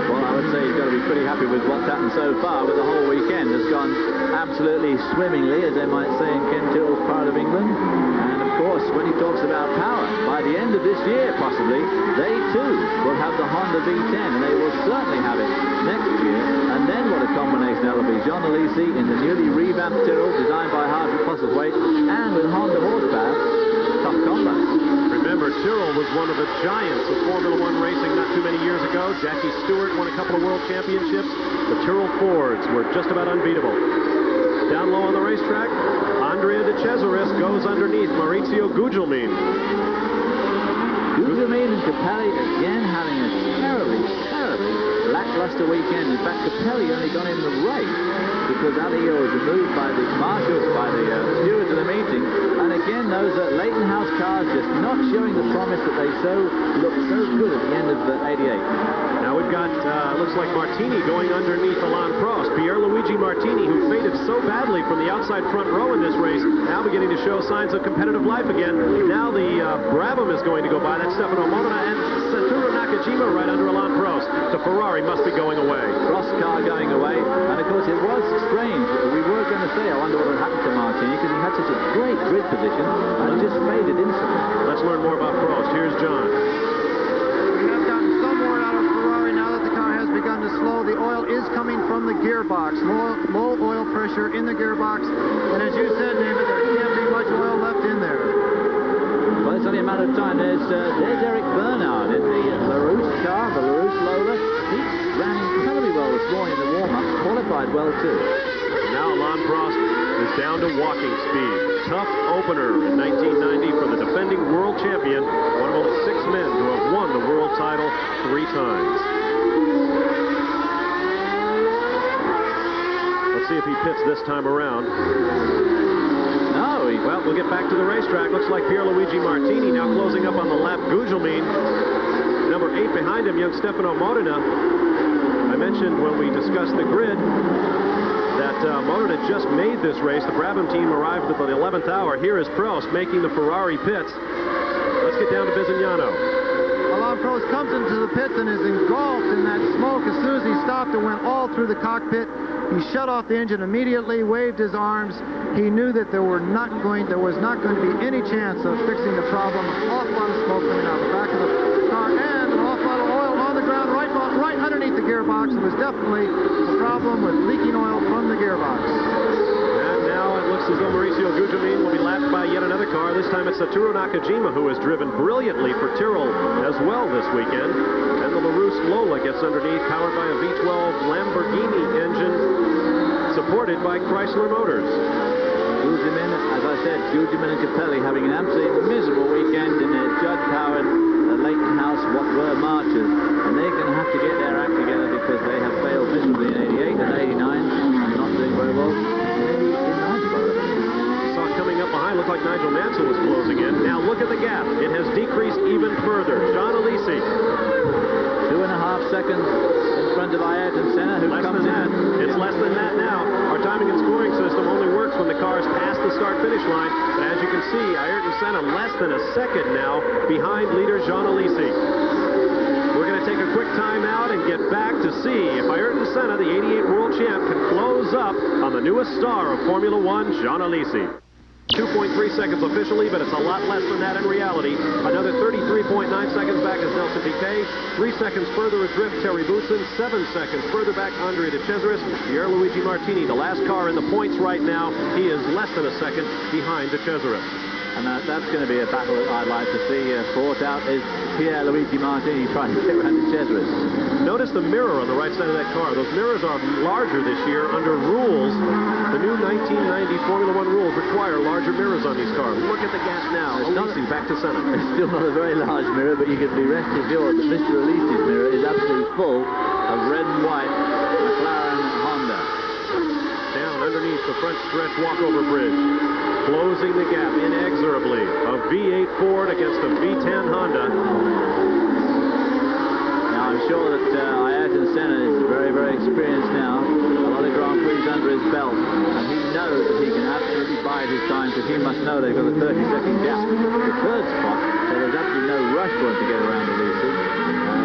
Well, I would say you've got to be pretty happy with what's happened so far, but the whole weekend has gone absolutely swimmingly, as they might say in Ken Tyrrell's part of England. And of course, when he talks about power, by the end of this year, possibly, they too will have the Honda V10, and they will certainly have it next year. And then what a combination that'll be. John Alesi in the newly revamped Tyrrell, designed by Harvey Postlethwaite, and with Honda horsepower. Tough combo. Remember, Tyrrell was one of the giants of Formula One racing not too many years ago. Jackie Stewart won a couple of world championships. The Tyrrell Fords were just about unbeatable. Down low on the racetrack, Andrea De Cesaris goes underneath Maurizio Gugelmin. Gugelmin and Capelli again having a terribly lackluster weekend. In fact, Capelli only got in the race because Alio was removed by the marshals, by the stewards of the meeting. And again, those Leighton House cars just not showing the promise that they looked so good at the end of 88. Now we've got, looks like Martini going underneath Alain Prost. Pierluigi Martini, who faded so badly from the outside front row in this race, now beginning to show signs of competitive life again. Now the Brabham is going to go by. That's Stefano Modena and Satoru Nakajima right under Alain Prost. The Ferrari must be going away. Prost car going away. And of course, it was strange. We were going to say, I wonder what would happen to Martini, because he had such a great grid position and just faded instantly. Let's learn more about Prost. Here's John. We have gotten some more out of Ferrari now that the car has begun to slow. The oil is coming from the gearbox. Low oil pressure in the gearbox. And as you said, David, there can't be much oil left in there. Well, it's only a matter of time. There's Eric Bernard in the LaRousse car, the LaRousse Lola. He ran incredibly well this morning in the warm-up, qualified well too. Now Alain Prost is down to walking speed. Tough opener in 1990 for the defending world champion, one of only 6 men to have won the world title 3 times. Let's see if he pits this time around. No, well, we'll get back to the racetrack. Looks like Pierluigi Martini now closing up on the lap. Gugelmin, number 8 behind him, young Stefano Modena. I mentioned when we discussed the grid that Modena just made this race. The Brabham team arrived at the 11th hour. Here is Prost making the Ferrari pits. Let's get down to Bizignano. Alain Prost comes into the pits and is engulfed in that smoke as soon as he stopped and went all through the cockpit. He shut off the engine immediately, waved his arms. He knew that there was not going to be any chance of fixing the problem. An awful lot of smoke coming out the back of the car and an awful lot of oil on the ground right underneath the gearbox. It was definitely a problem with leaking oil from the gearbox. And now it looks as though Mauricio Gugelmin will be lapped by yet another car. This time it's Satoru Nakajima, who has driven brilliantly for Tyrrell as well this weekend. And the LaRousse Lola gets underneath, powered by a V12 Lamborghini engine, supported by Chrysler Motors. Gugelmin, as I said, Gugelmin and Capelli having an absolutely miserable weekend in their Judd-powered Leighton House what were marchers, and they're going to have to get their act together because they have failed miserably in 88 and 89 and not doing very well in 90. Saw coming up behind, looked like Nigel Mansell was closing in. Now look at the gap. It has decreased even further. John Alesi. 2.5 seconds in front of Ayrton Senna, who comes in. It's less than that now. Our timing and scoring system only works when the cars pass the start-finish line. But as you can see, Ayrton Senna less than a second now behind leader Jean Alesi. We're going to take a quick time out and get back to see if Ayrton Senna, the 88 world champ, can close up on the newest star of Formula One, Jean Alesi. 2.3 seconds officially, but it's a lot less than that in reality. Another 33.9 seconds back is Nelson Piquet. 3 seconds further adrift, Terry Boutsen. 7 seconds further back, Andrea De Cesaris. Pierluigi Martini, the last car in the points right now. He is less than a second behind De Cesaris. And that's going to be a battle that I'd like to see fought out, is Pierluigi Martini trying to get around De Cesaris. Notice the mirror on the right side of that car. Those mirrors are larger this year under rules. The new 1990 Formula One rules require larger mirrors on these cars. Look at the gap now. Alesi back to Senna. It's still not a very large mirror, but you can be rest assured that Mr. Alesi's mirror is absolutely full of red and white McLaren Honda. Down underneath the front stretch walkover bridge. Closing the gap inexorably. A V8 Ford against a V10 Honda. Now I'm sure that Ayrton Senna is very, very experienced now. A lot of Grand Prix under his belt. And he knows that he can absolutely bide his time because he must know they've got a 30-second gap to the third spot. So there's absolutely no rush for him to get around Alesi.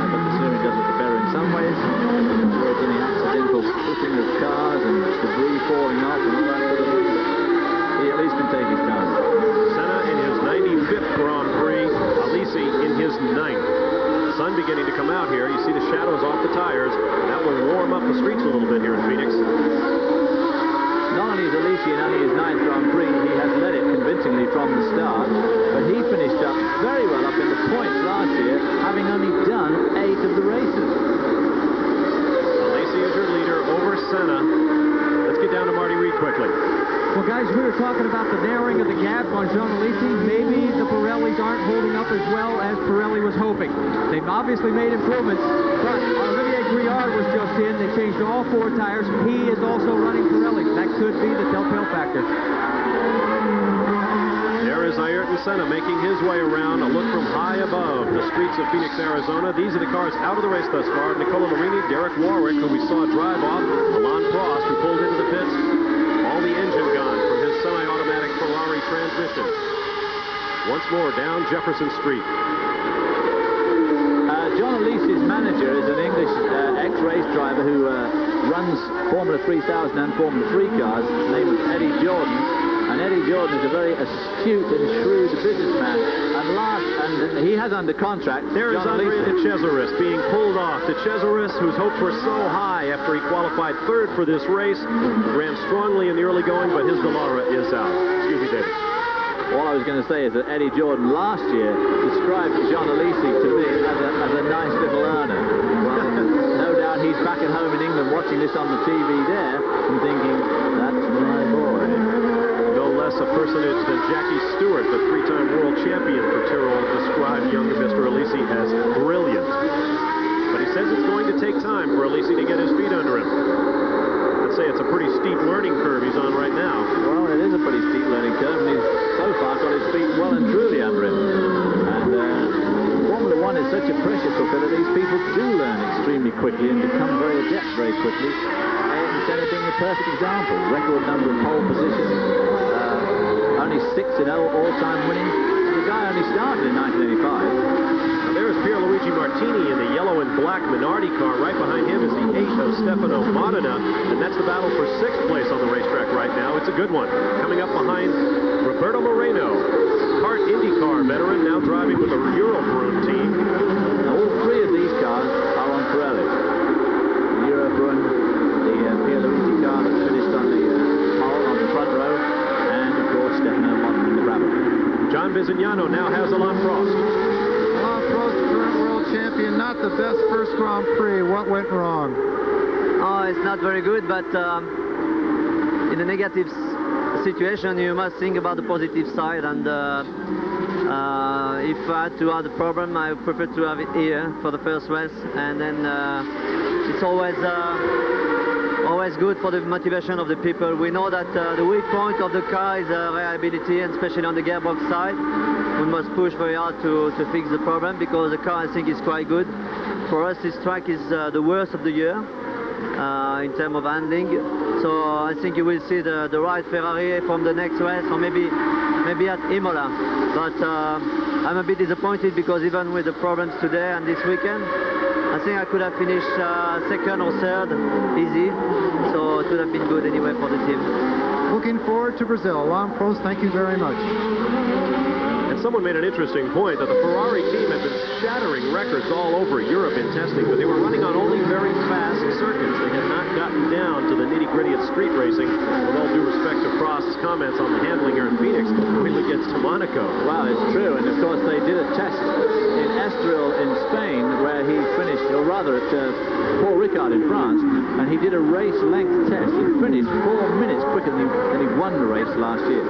But the swimming does it better in some ways. Avoids any accidental pushing of cars and debris falling off and all that sort of thing. He at least can take his time. Senna in his 95th Grand Prix. Alesi in his 9th. Sun beginning to come out here. You see the shadows off the tires. That will warm up the streets a little bit here in Phoenix. Not only is Alesi in only his 9th Grand Prix, he has led it convincingly from the start, but he finished up very well up in the points last year, having only done 8 of the races. Alesi is your leader over Senna. Let's get down to Marty Reid quickly. Well, guys, we were talking about the narrowing of the gap on Jean Alesi. Maybe the Pirellis aren't holding up as well as Pirelli was hoping. They've obviously made improvements, but Olivier Griard was just in. They changed all 4 tires. He is also running Pirelli. That could be the telltale factor. There is Ayrton Senna making his way around. A look from high above the streets of Phoenix, Arizona. These are the cars out of the race thus far. Nicola Marini, Derek Warwick, who we saw drive off. Alain Prost, who pulled into the pits. All the engine gone from his semi-automatic Ferrari transmission. Once more down Jefferson Street. John Alesi's manager is an English ex-race driver who runs Formula 3000 and Formula 3 cars. His name is Eddie Jordan. And Eddie Jordan is a very astute and shrewd businessman. And he has under contract. There is Andrea De Cesaris being pulled off. De Cesaris, whose hopes were so high after he qualified 3rd for this race, ran strongly in the early going, but his Dallara is out. Excuse me, David. All I was going to say is that Eddie Jordan last year described Jean Alesi to me as a nice little earner. Well, no doubt he's back at home in England watching this on the TV there and thinking, that's my boy. less a personage than Jackie Stewart, the three-time world champion for Tyrrell, described young Mr. Alesi as brilliant. But he says it's going to take time for Alesi to get his feet under him. I'd say it's a pretty steep learning curve he's on right now. Well, it is a pretty steep learning curve, and he's so far got his feet well and truly under him. And Formula One is such a pressure cooker that these people do learn extremely quickly and become very adept very quickly. Senna being a perfect example. Record number of pole positions, only 6-0 all-time winning. And the guy only started in 1985. Now there's Pierluigi Martini in the yellow and black Minardi car. Right behind him is the 8 of Stefano Modena, and that's the battle for 6th place on the racetrack right now. It's a good one. Coming up behind Roberto Moreno, kart IndyCar veteran, now driving with the Eurobrun team. Now all three of these cars are on Pirelli. The Eurobrun, the Pierluigi car that finished on the pole on the front row, and of course Stefano Modena in the Brabham. John Bizignano now has Alain Prost. Alain Prost, current world champion, not the best first Grand Prix. What went wrong? Oh, it's not very good, but in a negative situation, you must think about the positive side. And if I had to have the problem, I prefer to have it here for the first race, and then it's always good for the motivation of the people. We know that the weak point of the car is reliability, and especially on the gearbox side. We must push very hard to fix the problem, because the car, I think, is quite good. For us, this track is the worst of the year in terms of handling. So I think you will see the right Ferrari from the next race, or maybe at Imola. But I'm a bit disappointed, because even with the problems today and this weekend, I think I could have finished second or third easy, so it would have been good anyway for the team. Looking forward to Brazil. Alain Prost, thank you very much. And someone made an interesting point that the Ferrari team had been shattering records all over Europe in testing, but they were running on only very fast circuits. They had not gotten down to the nitty-gritty of street racing. With all due respect to Prost's comments on the handling here in Phoenix, wait till he gets to Monaco. Well, it's true, and of course they did a test in Estoril in Spain, where he finished, or rather at Paul Ricard in France, and he did a race length test. He finished 4 minutes quicker than he won the race last year.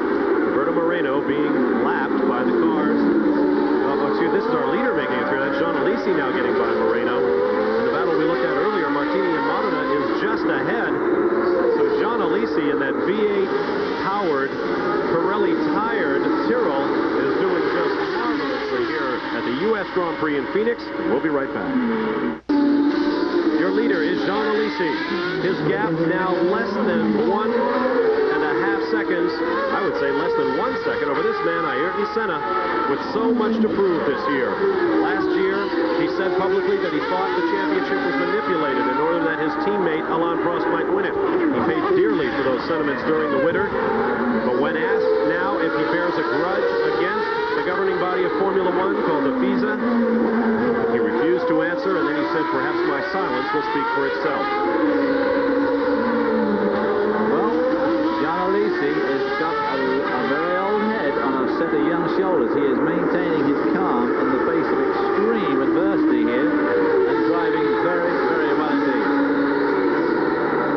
Roberto Moreno being lapped by the cars. Oh, excuse me, this is our leader making it through. That's Jean Alesi now getting by Moreno. And the battle we looked at earlier, Martini and Modena, is just ahead. So Jean Alesi in that V8-powered, Pirelli-tired Tyrrell is doing just marvelously here at the U.S. Grand Prix in Phoenix. And we'll be right back. Your leader is Jean Alesi. His gap now less than 1.5 seconds, I would say less than 1 second, over this man, Ayrton Senna, with so much to prove this year. Last year, he said publicly that he thought the championship was manipulated in order that his teammate, Alain Prost, might win it. He paid dearly for those sentiments during the winter, but when asked now if he bears a grudge against the governing body of Formula One called the FISA, he refused to answer, and then he said, perhaps my silence will speak for itself. Alesi has got a very old head on a set of young shoulders. He is maintaining his calm in the face of extreme adversity here and driving very, very well indeed.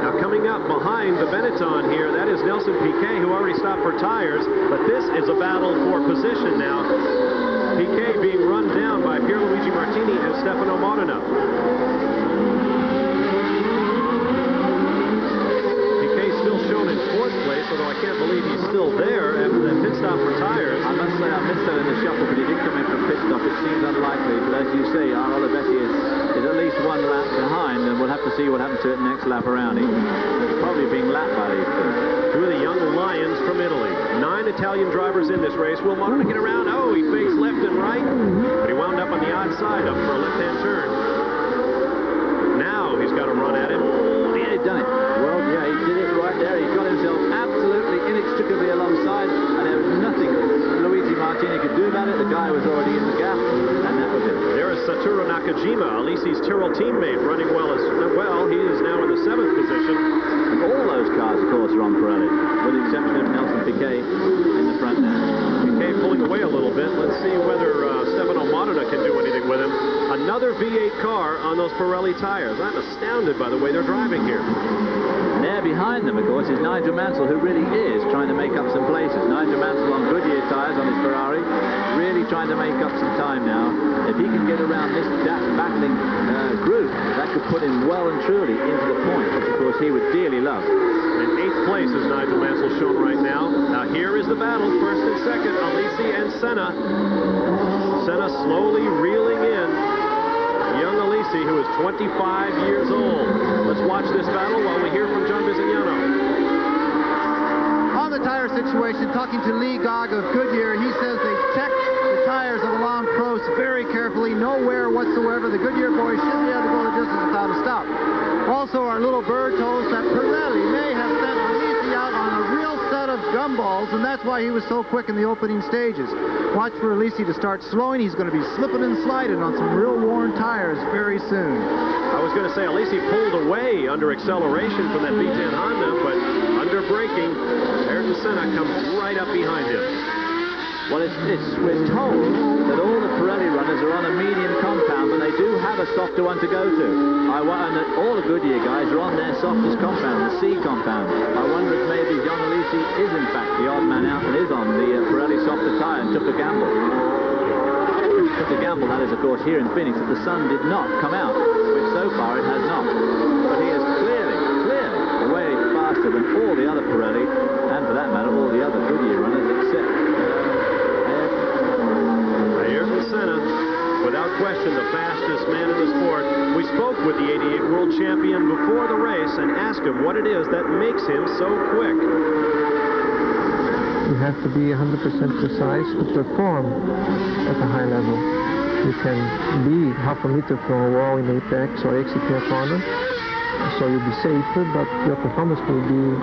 Now coming up behind the Benetton here, that is Nelson Piquet, who already stopped for tires, but this is a battle for position now. Piquet being run down by Pierluigi Martini and Stefano Modena. Although I can't believe he's still there after that pit stop for tires. I must say I missed that in the shuffle, but he did come in from pit stop. It seems unlikely, but as you say, our Olivetti is at least 1 lap behind, and we'll have to see what happens to it next lap around. He's probably being lapped by these two. Two of the young lions from Italy. 9 Italian drivers in this race. Will Modena get around? Oh, he fakes left and right, but he wound up on the odd side up for a left-hand turn. Now he's got to run at him. Yeah, he's done it. Well, yeah, he did it right there. He got himself absolutely inextricably alongside, and there was nothing Luigi Martini could do about it. The guy was already in the gap, and that was it. There is Satoru Nakajima, Alesi's Tyrrell teammate, running well as well. He is now in the 7th position. And all those cars, of course, are on Pirelli, with the exception of Nelson Piquet in the front now. Piquet pulling away a little bit. Let's see whether Stefano Modena can do anything with him. Another V8 car on those Pirelli tires. I'm astounded by the way they're driving here. And there behind them, of course, is Nigel Mansell, who really is trying to make up some places. Nigel Mansell on Goodyear tyres on his Ferrari, really trying to make up some time now. If he can get around this battling group, that could put him well and truly into the point, which, of course, he would dearly love. In 8th place is Nigel Mansell shown right now. Now here is the battle, first and second, Alesi and Senna. Senna slowly reeling in young Alesi, who is 25 years old. Let's watch this battle while we hear from John Bizignano. On the tire situation, talking to Lee Gogg of Goodyear, he says they checked the tires of the Lawn Pros very carefully, no wear whatsoever. The Goodyear boys should be able to go the distance without a stop. Also, our little bird told us that Pirelli may have sent Alesi out on a real set of gumballs, and that's why he was so quick in the opening stages. Watch for Alesi to start slowing. He's going to be slipping and sliding on some real worn tires very soon. I was going to say, Alesi pulled away under acceleration from that V10 Honda, but under braking, Ayrton Senna comes right up behind him. Well, we're told that all the Pirelli runners are on a medium compound, but they do have a softer one to go to. And that all the Goodyear guys are on their softest compound, the C compound. I wonder if maybe John Alesi is in fact the odd man out and is on the Pirelli softer tyre and took a gamble. Took a gamble, that is, of course, here in Phoenix, that the sun did not come out, which so far it has not. But he is clearly way faster than all the other Pirelli, and for that matter, all the other Goodyear runners except Senna, without question, the fastest man in the sport. We spoke with the '88 world champion before the race and asked him what it is that makes him so quick. You have to be 100% precise to perform at a high level. You can be half a meter from a wall in apex or exiting a corner, so you'll be safer, but your performance will be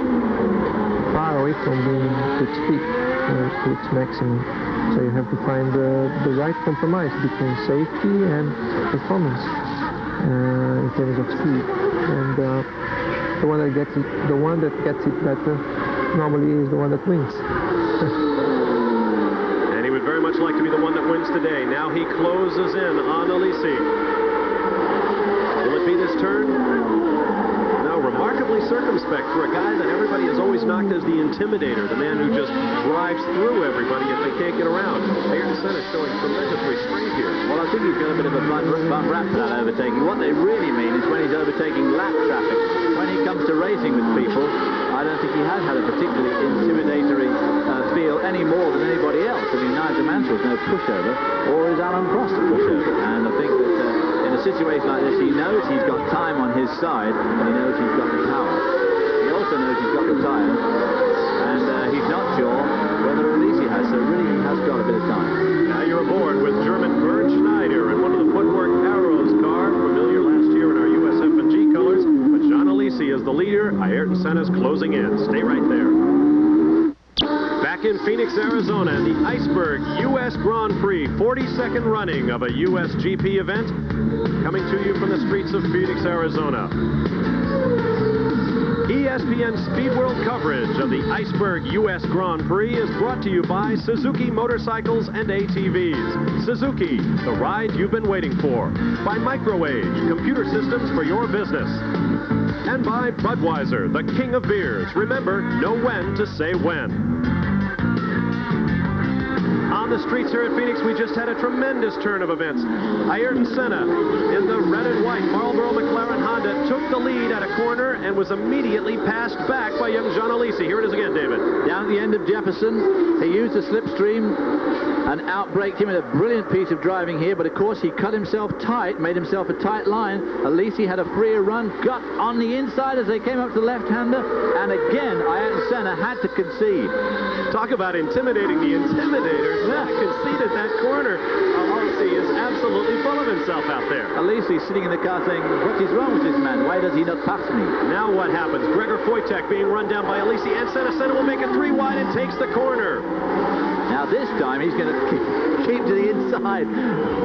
far away from being to its peak, to its maximum. So you have to find the right compromise between safety and performance in terms of speed. And the one that gets it better normally is the one that wins. And he would very much like to be the one that wins today. Now he closes in on Alesi. Will it be this turn? Remarkably circumspect for a guy that everybody has always knocked as the intimidator, the man who just drives through everybody if they can't get around. Ayrton Senna showing tremendous restraint here. Well, I think he's got a bit of a bum rap for that overtaking. What they really mean is when he's overtaking lap traffic. When he comes to racing with people, I don't think he has had a particularly intimidatory feel any more than anybody else. I mean, Nigel Mansell's no pushover, or is Alan Prost a pushover? And I think that in a situation like this, he knows he's got time on his side, and he knows he's got the power. He also knows he's got the tyre, and he's not sure whether Alesi has, so really he has got a bit of time. Now you're aboard with German Bernd Schneider in one of the Footwork Arrows car, familiar last year in our USF&G colors, but John Alesi is the leader. Ayrton Senna's closing in. Stay right there. Back in Phoenix, Arizona, the Iceberg U.S. Grand Prix, 42nd running of a U.S. GP event, coming to you from the streets of Phoenix, Arizona. ESPN Speed World coverage of the Iceberg U.S. Grand Prix is brought to you by Suzuki Motorcycles and ATVs. Suzuki, the ride you've been waiting for. By Microage, computer systems for your business. And by Budweiser, the king of beers. Remember, know when to say when. On the streets here at Phoenix, we just had a tremendous turn of events. Ayrton Senna in the red and white Marlboro McLaren Honda took the lead at a corner and was immediately passed back by young John Alesi. Here it is again, David. Down at the end of Jefferson, he used the slipstream and outbraked him in a brilliant piece of driving here, but of course he cut himself tight, made himself a tight line. Alesi had a freer run, got on the inside as they came up to the left-hander, and again Ayrton Senna had to concede. Talk about intimidating the intimidators. Yeah, conceded that corner. Alesi is absolutely full of himself out there. Alesi sitting in the car saying, what is wrong with this man? Why does he not pass me? Now what happens? Gregor Wojtek being run down by Alesi, and Senna will make it 3 wide and takes the corner. Now this time he's going to keep to the inside.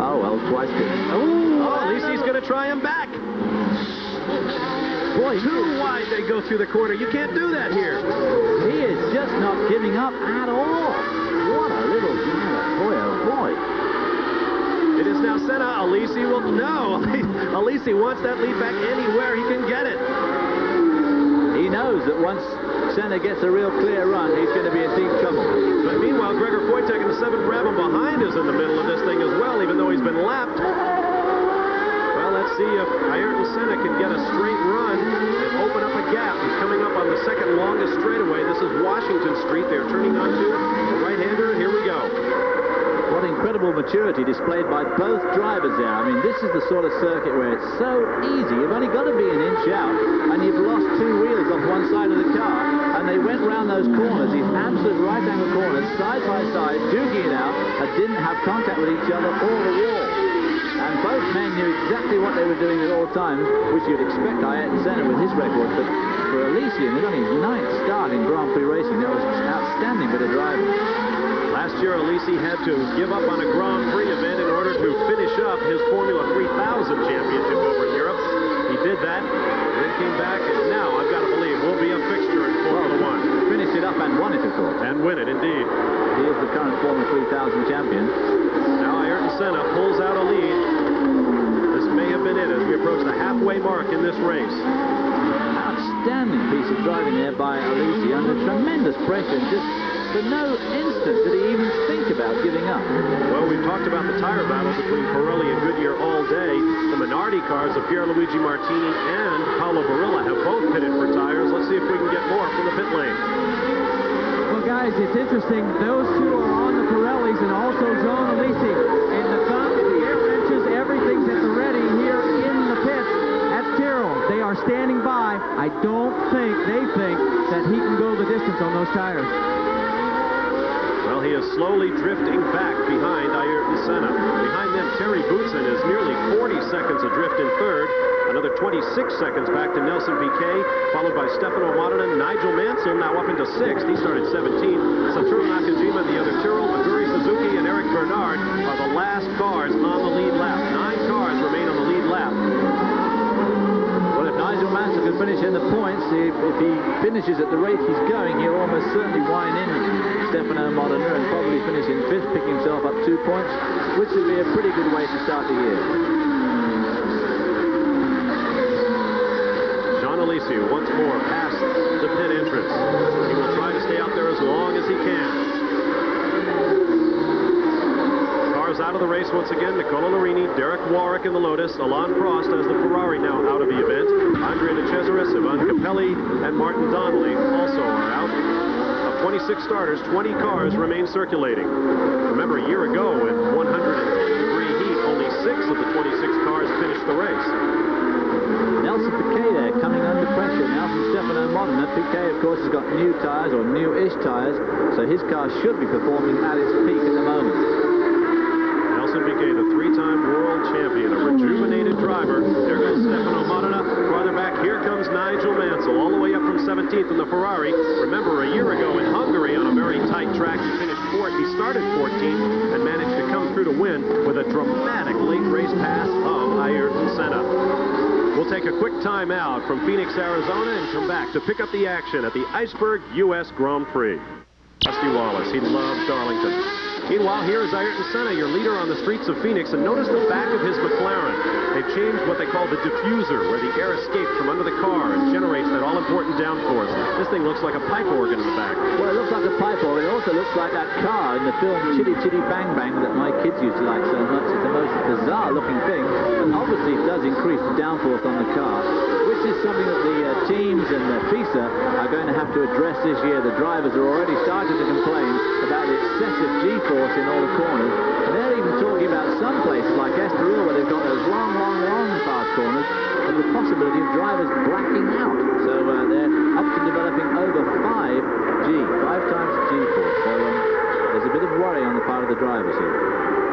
Oh, well, twice good. Alesi's going to try him back. Boy, too wide they go through the corner. You can't do that here. He is just not giving up at all. What a little driver. Boy, oh boy. It is now Senna. Alesi will know. Alesi wants that lead back anywhere he can get it. He knows knows that once Senna gets a real clear run, he's going to be in deep trouble. But meanwhile, Gregor Wojtek in the 7th Brabham behind is in the middle of this thing as well, even though he's been lapped. Well, let's see if Ayrton Senna can get a straight run and open up a gap. He's coming up on the second longest straightaway. This is Washington Street. They're turning onto a right-hander. Here we go. What incredible maturity displayed by both drivers there. I mean, this is the sort of circuit where it's so easy. You've only got to be an inch out, and you've lost 2 wheels off one side of the car, and they went round those corners, these absolute right-angle corners, side by side, duking it out, and didn't have contact with each other or the wall. And both men knew exactly what they were doing at all times, which you'd expect Ayrton Senna with his record. But for Elysian, he's on his 9th start in Grand Prix racing. That was an outstanding bit of driving. Last year, Alesi had to give up on a Grand Prix event in order to finish up his Formula 3000 championship over in Europe. He did that, and then came back, and now I've got to believe will be a fixture in Formula 1. Finished it up and won it, of course. And win it, indeed. He is the current Formula 3000 champion. Now Ayrton Senna pulls out a lead. This may have been it as we approach the halfway mark in this race. Outstanding piece of driving there by Alesi under tremendous pressure. Just for no instant did he even think about giving up. Well, we've talked about the tire battle between Pirelli and Goodyear all day. The Minardi cars of Pierluigi Martini and Paolo Barilla have both pitted for tires. Let's see if we can get more from the pit lane. Well, guys, it's interesting. Those two are on the Pirellis and also Jean Alesi. And the thumb, the air wrenches, everything's at the ready here in the pits at Tyrrell. They are standing by. I don't think they think that he can go the distance on those tires. Well, he is slowly drifting back behind Ayrton Senna. Behind them, Terry Boutsen is nearly 40 seconds adrift in 3rd. Another 26 seconds back to Nelson Piquet, followed by Stefano Modena. Nigel Mansell now up into 6th. He started 17th. Satoru Nakajima, the other Tyrrell, Aguri Suzuki, and Eric Bernard are the last cars on the lead lap. 9 cars remain on the lead lap. Well, if Nigel Mansell can finish in the points, if he finishes at the rate he's going, he'll almost certainly wind in Stefano Modena and probably finish in 5th, pick himself up 2 points, which would be a pretty good way to start the year. Jean Alesi once more past the pit entrance. He will try to stay out there as long as he can. Cars out of the race once again. Nicola Larini, Derek Warwick in the Lotus, Alain Prost as the Ferrari now out of the event. Andrea De Cesaris, Ivan Capelli, and Martin Donnelly also are out. Of 26 starters, 20 cars remain circulating. Remember, a year ago at 100-degree heat, only 6 of the 26 cars finished the race. Nelson Piquet there coming under pressure now from Stefano Modena. Piquet, of course, has got new tyres, or new-ish tyres, so his car should be performing at its peak at the moment. Nelson Piquet, the 3-time world champion, a rejuvenated driver. There goes Stefano Modena. Farther back, here comes Nigel Mansell, all the way up from 17th in the Ferrari. Remember, a year ago in Hungary on a very tight track, he finished 4th. He started 14th and managed to come through to win with a dramatic late race pass of Ayrton Senna. We'll take a quick time out from Phoenix, Arizona, and come back to pick up the action at the Iceberg U.S. Grand Prix. Rusty Wallace, he loves Darlington. Meanwhile, here is Ayrton Senna, your leader on the streets of Phoenix, and notice the back of his McLaren. They've changed what they call the diffuser, where the air escapes from under the car and generates that all-important downforce. This thing looks like a pipe organ in the back. Well, it looks like a pipe organ. It also looks like that car in the film Chitty Chitty Bang Bang that my kids used to like so much. It's the most bizarre-looking thing, and obviously it does increase the downforce on the car, which is something that the teams and the FISA are going to have to address this year. The drivers are already starting to complain about the excessive G-force in all the corners. And they're even talking about some places like Estoril where they've got those long fast corners and the possibility of drivers blacking out. So they're up to developing over 5 times G-force. So there's a bit of worry on the part of the drivers here.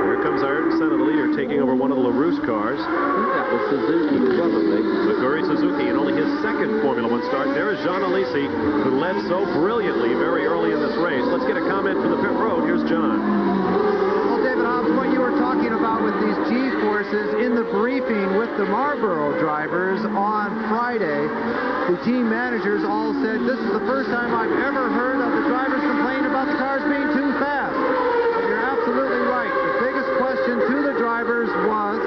Here comes Ayrton Senna, the leader, taking over one of the LaRousse cars. I think that was Suzuki, probably. Aguri Suzuki, in only his 2nd Formula 1 start. There is Jean Alesi, who led so brilliantly very early in this race. Let's get a comment from the pit road. Here's John. Well, David Hobbs, what you were talking about with these G-forces in the briefing with the Marlboro drivers on Friday, the team managers all said, this is the first time I've ever heard of the drivers complaining about the cars being too fast. You're absolutely right. The biggest question to the drivers was,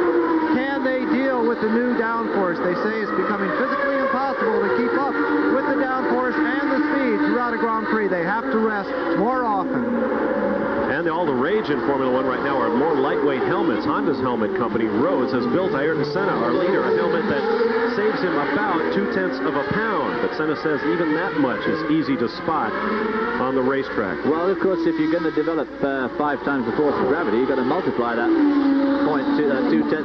can they deal with the new downforce? They say it's becoming physically impossible to keep up with the downforce Grand Prix. They have to rest more often. And all the rage in Formula One right now are more lightweight helmets. Honda's helmet company, Rhodes, has built Ayrton Senna, our leader, a helmet that saves him about 0.2 of a pound. But Senna says even that much is easy to spot on the racetrack. Well, of course, if you're going to develop 5 times the force of gravity, you've got to multiply that 0.2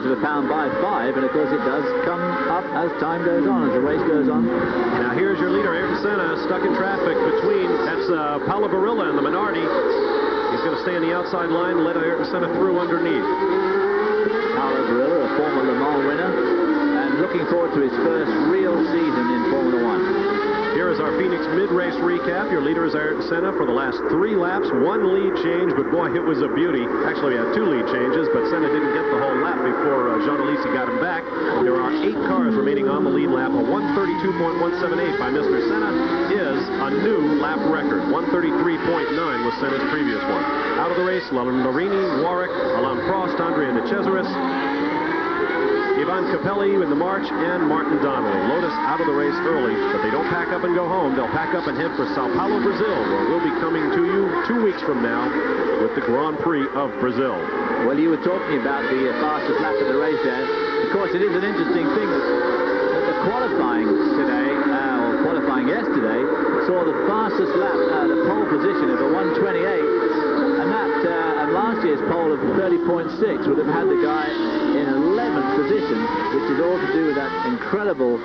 of a pound by 5, and of course it does come up as time goes on, as the race goes on. Now here's your leader, Ayrton Senna, stuck in traffic between, that's Paolo Barilla in the Minardi. He's going to stay on the outside line and let Ayrton Senna through underneath. Paolo Barilla, a former Le Mans winner, and looking forward to his first real season in Formula One. Here is our Phoenix mid-race recap. Your leader is Ayrton Senna for the last 3 laps. 1 lead change, but boy, it was a beauty. Actually, we had 2 lead changes, but Senna didn't get the whole lap before Jean Alesi got him back. There are 8 cars remaining on the lead lap. A 132.178 by Mr. Senna is a new lap record. 133.9 was Senna's previous one. Out of the race, Larini, Warwick, Alain Prost, Andrea De Cesaris, Ivan Capelli in the March, and Martin Donnelly. Lotus out of the race early, but they don't pack up and go home. They'll pack up and head for Sao Paulo, Brazil, where we'll be coming to you 2 weeks from now with the Grand Prix of Brazil. Well, you were talking about the fastest lap of the race there. Of course, it is an interesting thing that the qualifying today, or qualifying yesterday, saw the fastest lap, the pole position of a 128. And last year's pole of 30.6 would have had the guy in 11th position, which is all to do with that incredible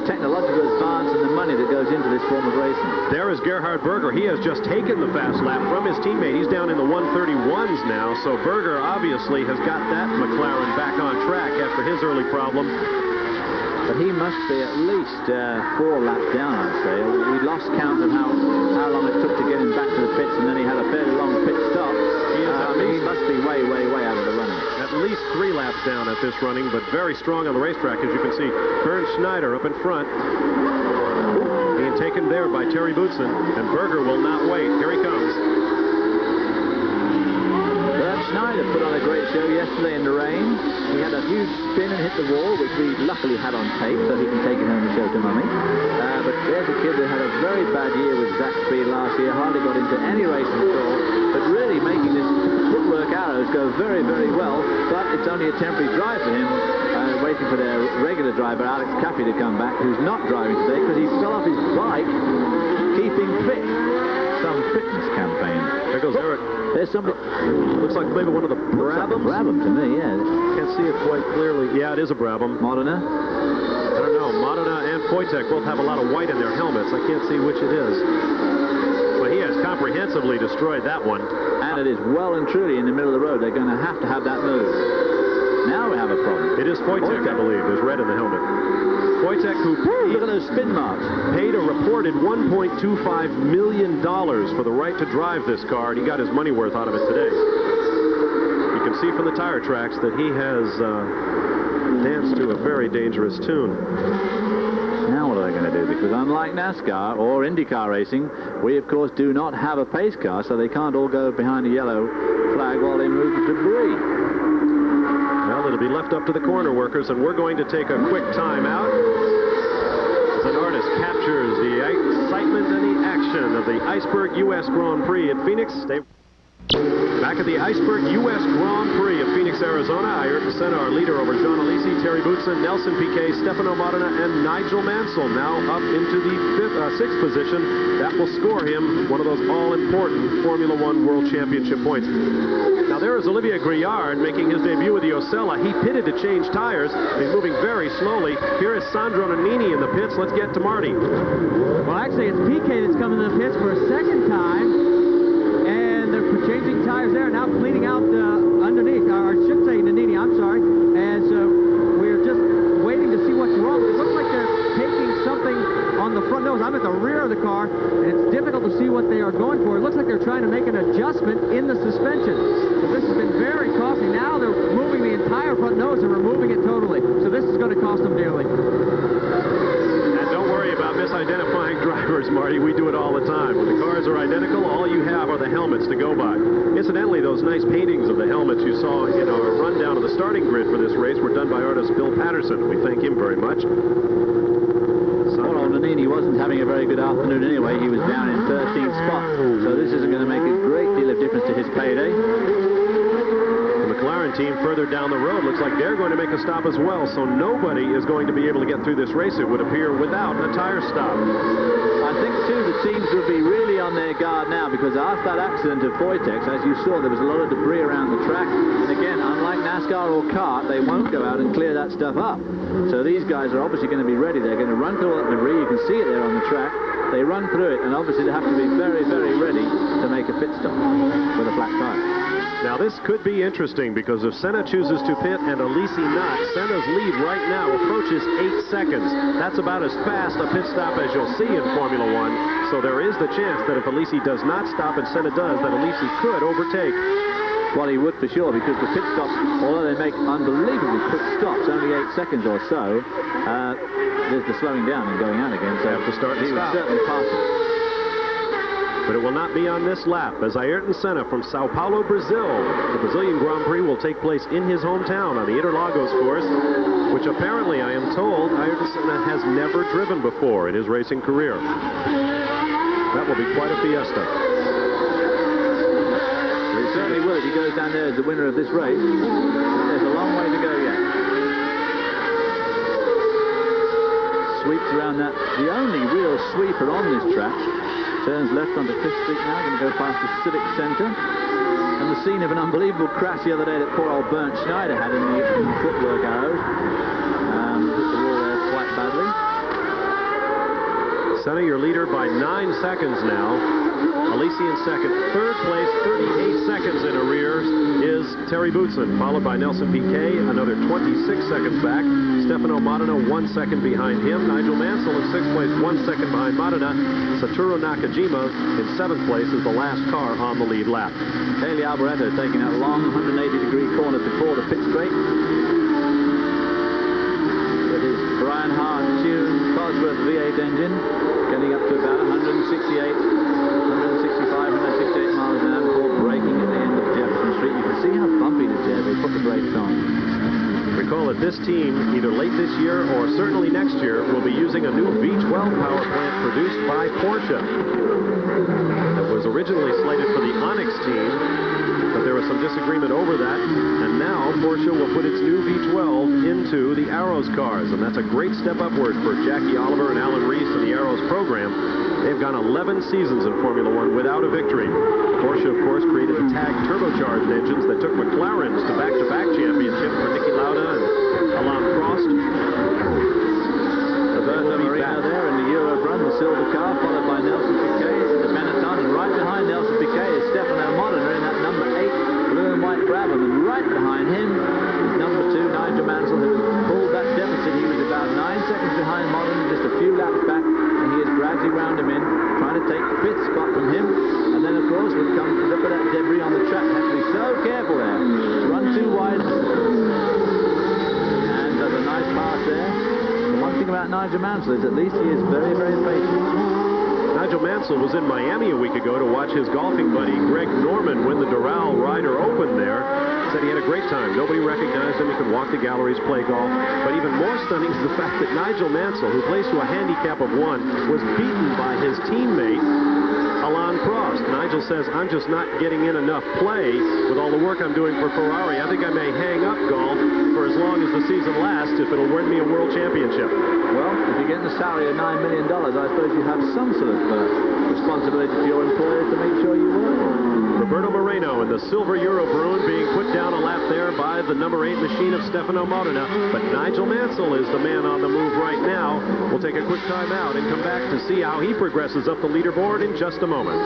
technological advance and the money that goes into this form of racing. There is Gerhard Berger. He has just taken the fast lap from his teammate. He's down in the 131s now, so Berger obviously has got that McLaren back on track after his early problem. But he must be at least 4 laps down, I'd say. We lost count of how long it took to get him back to the pits, and then he had a fairly long pit stop. He must be way, way, way out of the running. At least 3 laps down at this running, but very strong on the racetrack, as you can see. Bernd Schneider up in front, being taken there by Terry Boutsen, and Berger will not wait. Here he comes. Bernd Schneider put on a great show yesterday in the rain. He had a huge spin and hit the wall, which we luckily had on tape, so he can take it home and show to Mummy. But there's a kid that had a very bad year with Zach Speed last year, hardly got into any racing at all, but really making his footwork arrows go very, very well. But it's only a temporary drive for him, waiting for their regular driver, Alex Caffey, to come back, who's not driving today because he fell off his bike, keeping fit. Some fitness campaign. There goes Eric. There's somebody. Looks like maybe one of the Brabhams. Brabham to me, yeah. Can't see it quite clearly. Yeah, it is a Brabham. Modena? I don't know. Modena and Wojtek both have a lot of white in their helmets. I can't see which it is. But he has comprehensively destroyed that one. And it is well and truly in the middle of the road. They're going to have that move. Now we have a problem. It is Wojtek, I believe. There's red in the helmet. Wojtek, who look at those spin marks, paid a reported $1.25 million for the right to drive this car, and he got his money worth out of it today. You can see from the tire tracks that he has danced to a very dangerous tune. Now what are they going to do? Because unlike NASCAR or IndyCar racing, we of course do not have a pace car, so they can't all go behind a yellow flag while they move the debris. Well, it'll be left up to the corner workers, and we're going to take a quick time out as an artist captures the excitement and the action of the Iceberg U.S. Grand Prix at Phoenix. Back at the Iceberg U.S. Grand Prix of Phoenix, Arizona, Ayrton Senna, our leader, over Jean Alesi, Terry Boutsen, Nelson Piquet, Stefano Modena, and Nigel Mansell, now up into the 6th position. That will score him one of those all-important Formula One World Championship points. Now there is Olivier Grilliard making his debut with the Osella. He pitted to change tires. He's moving very slowly. Here is Sandro Nannini in the pits. Let's get to Marty. Well, actually, it's Piquet that's coming to the pits for a second time. They're changing tires there, now cleaning out underneath, or I should say Nannini, I'm sorry. And so we're just waiting to see what's wrong. It looks like they're taking something on the front nose. I'm at the rear of the car, and it's difficult to see what they are going for. It looks like they're trying to make an adjustment in the suspension. So this has been very costly. Now they're moving the entire front nose and removing it totally. So this is going to cost them dearly. Misidentifying drivers, Marty. We do it all the time. When the cars are identical, all you have are the helmets to go by. Incidentally, those nice paintings of the helmets you saw in our rundown of the starting grid for this race were done by artist Bill Patterson. We thank him very much. Poor old Nannini wasn't having a very good afternoon anyway. He was down in 13th spot. So this isn't going to make a great deal of difference to his payday. The McLaren team further down the road looks like they're going to make a stop as well. So nobody is going to be able to get through this race, it would appear, without a tire stop. I think, too, the teams would be really on their guard now, because after that accident at Wojtek's, as you saw, there was a lot of debris around the track. And again, unlike NASCAR or kart, they won't go out and clear that stuff up. So these guys are obviously going to be ready. They're going to run through all that debris. You can see it there on the track. They run through it, and obviously they have to be very, very ready to make a pit stop with a flat tire. Now this could be interesting, because if Senna chooses to pit and Alesi not, Senna's lead right now approaches 8 seconds. That's about as fast a pit stop as you'll see in Formula One. So there is the chance that if Alesi does not stop and Senna does, that Alesi could overtake. Well, he would for sure, because the pit stops, although they make unbelievably quick stops, only 8 seconds or so, there's the slowing down and going out again. So have to start and he would stop. certainly pass it. But it will not be on this lap, as Ayrton Senna from Sao Paulo, Brazil. The Brazilian Grand Prix will take place in his hometown on the Interlagos course, which apparently, I am told, Ayrton Senna has never driven before in his racing career. That will be quite a fiesta. He certainly will if he goes down there as the winner of this race. There's a long way to go yet. Sweeps around that. The only real sweeper on this track. Turns left onto 5th Street now, going to go past the Civic Centre. And the scene of an unbelievable crash the other day that poor old Bernd Schneider had in the footwork arrows. Hit the wall there quite badly. Senna, your leader by 9 seconds now. Alesi in second. Third place, 38 seconds in arrears, is Terry Boutsen, followed by Nelson Piquet, another 26 seconds back. Stefano Modena 1 second behind him. Nigel Mansell in 6th place, 1 second behind Modena. Satoru Nakajima in 7th place is the last car on the lead lap. Haley Alboreto taking that long 180-degree corner before the pit straight. With his Brian Hart tuned Cosworth V8 engine, getting up to about 168 miles an hour before braking at the end of Jefferson Street. You can see how bumpy it is there. They put the brakes on. Recall that this team, either late this year or certainly next year, will be using a new V12 power plant produced by Porsche. That was originally slated for the Onyx team, but there was some disagreement over that, and now Porsche will put its new V12 into the Arrows cars, and that's a great step upward for Jackie Oliver and Alan Reese and the Arrows program. They've gone 11 seasons in Formula One without a victory. Porsche, of course, created the TAG turbocharged engines that took McLaren's to back-to-back championships for Niki Lauda and Alain Prost. Roberto Marino there in the Euro run, the silver car, followed by Nelson Piquet in the Benetton, and right behind Nelson Piquet is Stefano Modena in that number 8 blue and white Brabham, and right behind him is number 2 Nigel Mansell, who pulled that deficit. He was about 9 seconds behind Modena, just a few laps back, and he has gradually wound him in, trying to take the 5th spot from him. And then, of course, would come to look at that debris on the track. Has to be so careful there. Run too wide. And does a nice pass there. The one thing about Nigel Mansell is at least he is very, very patient. Nigel Mansell was in Miami a week ago to watch his golfing buddy Greg Norman win the Doral Ryder Open there. Said he had a great time. Nobody recognized him. He could walk the galleries, play golf. But even more stunning is the fact that Nigel Mansell, who plays to a handicap of 1, was beaten by his teammate Alain Prost. Nigel says, I'm just not getting in enough play with all the work I'm doing for Ferrari. I think I may hang up golf for as long as the season lasts if it'll win me a world championship. Well, if you're getting a salary of $9 million, I suppose you have some sort of responsibility to your employers to make sure you work for it. Roberto Moreno in the silver Euro Bruin being put down a lap there by the number 8 machine of Stefano Modena. But Nigel Mansell is the man on the move right now. We'll take a quick time out and come back to see how he progresses up the leaderboard in just a moment.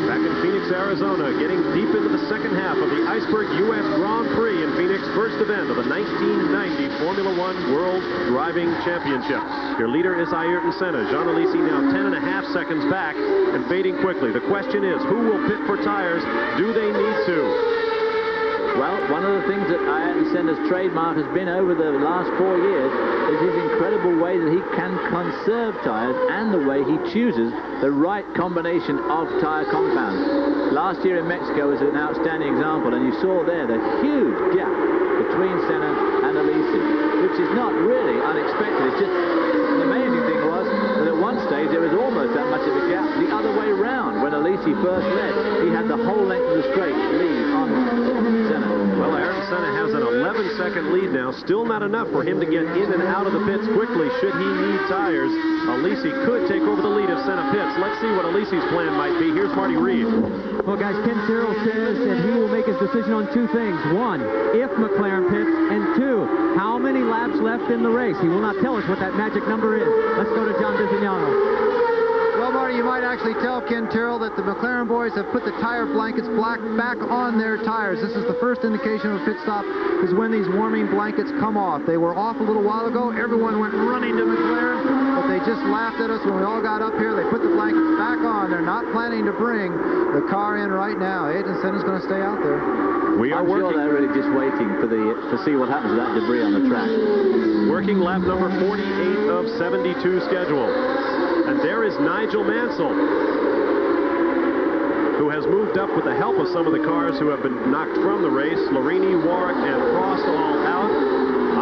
Back in Phoenix, Arizona, getting deep into the second half of the Iceberg U.S. Grand Prix in Phoenix, first event of the 1990 Formula One World Driving Championship. Your leader is Ayrton Senna. Jean Alesi now 10.5 seconds back and fading quickly. The question is, who will pit for tires? Do they need to? Well, one of the things that Ayrton Senna's trademark has been over the last 4 years is his incredible way that he can conserve tires and the way he chooses the right combination of tire compounds. Last year in Mexico was an outstanding example, and you saw there the huge gap between Senna and Alesi. You which is not really unexpected. It's just the amazing thing was that at one stage there was almost that much of a gap the other way round. When Alesi first led, he had the whole length of the straight lead on Senna. Well, Ayrton Senna has an 11-second lead now. Still not enough for him to get in and out of the pits quickly should he need tires. Alesi could take over the lead if Senna pits. Let's see what Alesi's plan might be. Here's Marty Reed. Well, guys, Ken Tyrrell says that he will make his decision on two things. One, if McLaren pits, and two, how many laps left in the race. He will not tell us what that magic number is. Let's go to John Bisignano. Well, Marty, you might actually tell Ken Tyrrell that the McLaren boys have put the tire blankets back on their tires. This is the first indication of a pit stop, is when these warming blankets come off. They were off a little while ago. Everyone went running to McLaren, but they just laughed at us when we all got up here. They put the blankets back on. They're not planning to bring the car in right now. Ayrton Senna's going to stay out there. I'm sure they're really just waiting to see what happens to that debris on the track. Working lap number 48 of 72 scheduled. And there is Nigel Mansell, who has moved up with the help of some of the cars who have been knocked from the race. Larini, Warwick, and Frost all out.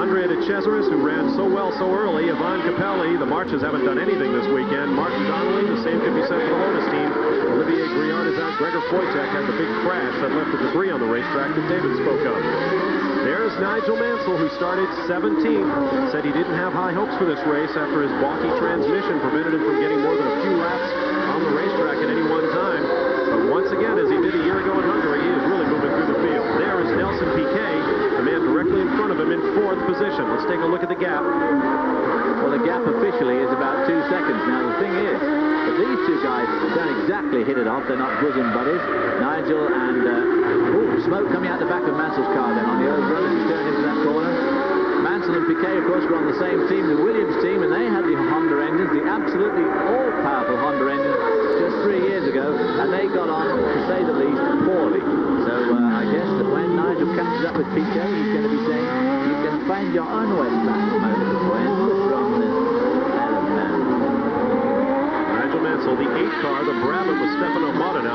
Andrea De Cesaris, who ran so well so early. Yvonne Capelli. The Marches haven't done anything this weekend. Martin Donnelly, the same can be said for the Lotus team. Olivier Griard is out. Gregor Foytek had the big crash that left the debris on the racetrack that David spoke of. There's Nigel Mansell, who started 17th. Said he didn't have high hopes for this race after his balky transmission prevented him from getting more than a few laps on the racetrack at any one time. But once again, as he did a year ago in Hungary, he is really moving through the field. There is Nelson Piquet, the man directly in front of him in 4th position. Let's take a look at the gap. Well, the gap officially is about 2 seconds. Now, the thing is that these two guys don't exactly hit it off. They're not bosom buddies. Nigel and smoke coming out the back of Mansell's car then on the overrun as he turned into that corner. Mansell and Piquet, of course, were on the same team, the Williams team, and they had the Honda engines, the absolutely all-powerful Honda engines, just 3 years ago, and they got on, to say the least, poorly. So I guess that when Nigel catches up with Piquet, he's going to be saying, you can find your own way back, my little friend, from this Adam man. Nigel Mansell, the 8th car, the Brabham with Stefano Modena.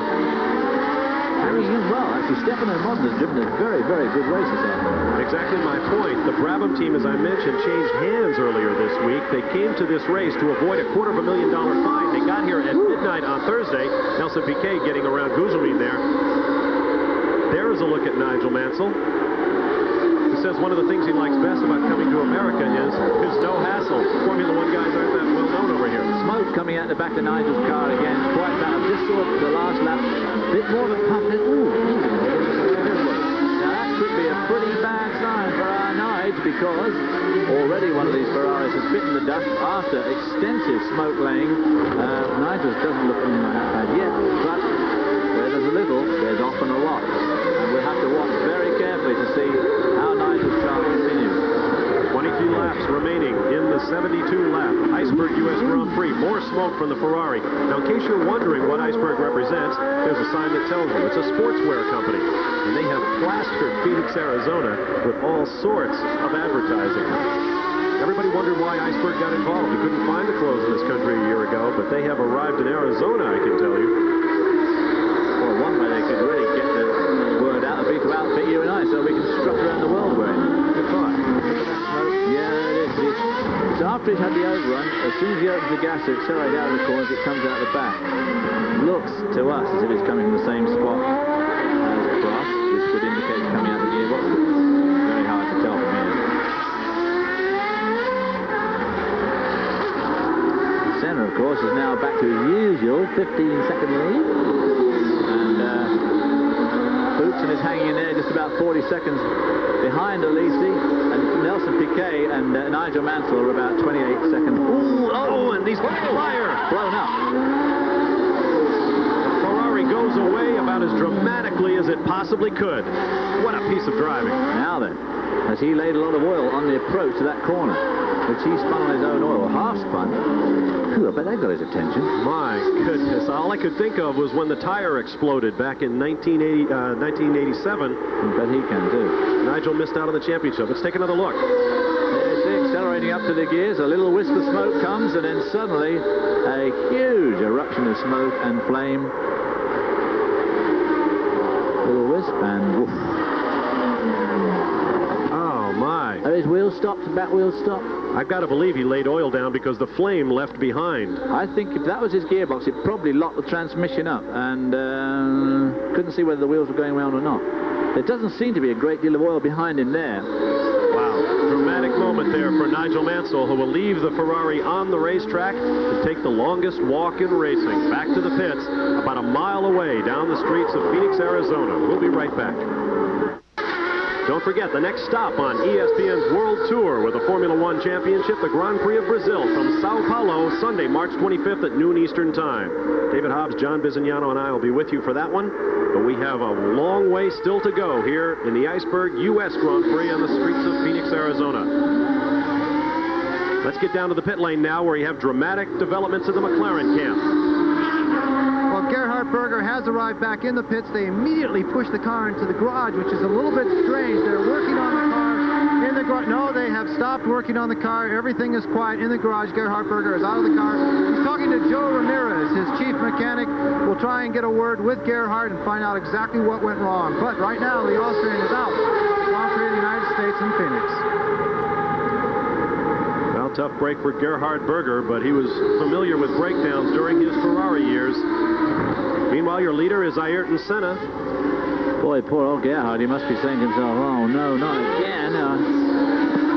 Hanging in well. Actually, Stefano Modena has driven a very, very good races out there. Exactly my point. The Brabham team, as I mentioned, changed hands earlier this week. They came to this race to avoid a $250,000 fine. They got here at midnight on Thursday. Nelson Piquet getting around Guzman there. There is a look at Nigel Mansell, who says one of the things he likes best about coming to America is no hassle. Formula One guys aren't that well known over here. Smoke coming out the back of Nigel's car again. Quite bad. Just saw the last lap. A bit more of a pump. Now that could be a pretty bad sign for our Nige, because already one of these Ferraris has bitten the dust after extensive smoke laying. Nigel's doesn't look that bad yet, but where there's a little, there's often a lot. And we'll have to watch very carefully to see how Nigel's car continues. 22 laps remaining in the 72-lap Iceberg US Grand Prix. More smoke from the Ferrari. Now, in case you're wondering what Iceberg represents, there's a sign that tells you. It's a sportswear company, and they have plastered Phoenix, Arizona with all sorts of advertising. Everybody wondered why Iceberg got involved. You couldn't find the clothes in this country a year ago, but they have arrived in Arizona, I can tell you. Well, one way they could really get the word out would be to outfit you and I, so we can strut around the world wearing it. Good thought. Yeah, it is. So after he's had the overrun, as soon as he opens the gas to accelerate out of the corners, it comes out the back. Looks to us as if it's coming from the same spot as Frost, which would indicate it's coming out the gearbox. Very hard to tell from here. Senna, of course, is now back to his usual 15-second lead. And Boutsen is hanging in there just about 40 seconds behind Alesi, and Nelson Piquet and Nigel Mansell are about 28 seconds. Ooh, and he's fire! Blown up. The Ferrari goes away about as dramatically as it possibly could. What a piece of driving. Now then, as he laid a lot of oil on the approach to that corner, which he spun on his own oil, half spun. Ooh, I bet that got his attention. My goodness, all I could think of was when the tire exploded back in 1987. I bet he can too. Nigel missed out on the championship. Let's take another look. There's he accelerating up to the gears. A little wisp of smoke comes, and then suddenly a huge eruption of smoke and flame. A little wisp, and woof. Oh, my. Are his wheels stopped, back wheels stopped? I've got to believe he laid oil down because the flame left behind. I think if that was his gearbox, it probably locked the transmission up and couldn't see whether the wheels were going round or not. There doesn't seem to be a great deal of oil behind him there. Wow, dramatic moment there for Nigel Mansell, who will leave the Ferrari on the racetrack to take the longest walk in racing back to the pits about a mile away down the streets of Phoenix, Arizona. We'll be right back. Don't forget the next stop on ESPN's World Tour with the Formula One Championship, the Grand Prix of Brazil from Sao Paulo, Sunday, March 25th at noon Eastern Time. David Hobbs, John Bizignano, and I will be with you for that one. But we have a long way still to go here in the Iceberg U.S. Grand Prix on the streets of Phoenix, Arizona. Let's get down to the pit lane now, where you have dramatic developments in the McLaren camp. Well, Gerhard Berger has arrived back in the pits. They immediately push the car into the garage, which is a little bit strange. They're working on the car in the garage. No, they have stopped working on the car. Everything is quiet in the garage. Gerhard Berger is out of the car. He's talking to Joe Ramirez, his chief mechanic. We'll try and get a word with Gerhard and find out exactly what went wrong. But right now, the Austrian is out. The Grand Prix of the United States in Phoenix. Well, tough break for Gerhard Berger, but he was familiar with breakdowns during his Ferrari years. Meanwhile, your leader is Ayrton Senna. Boy, poor old Gerhard, he must be saying to himself, oh, no, not again.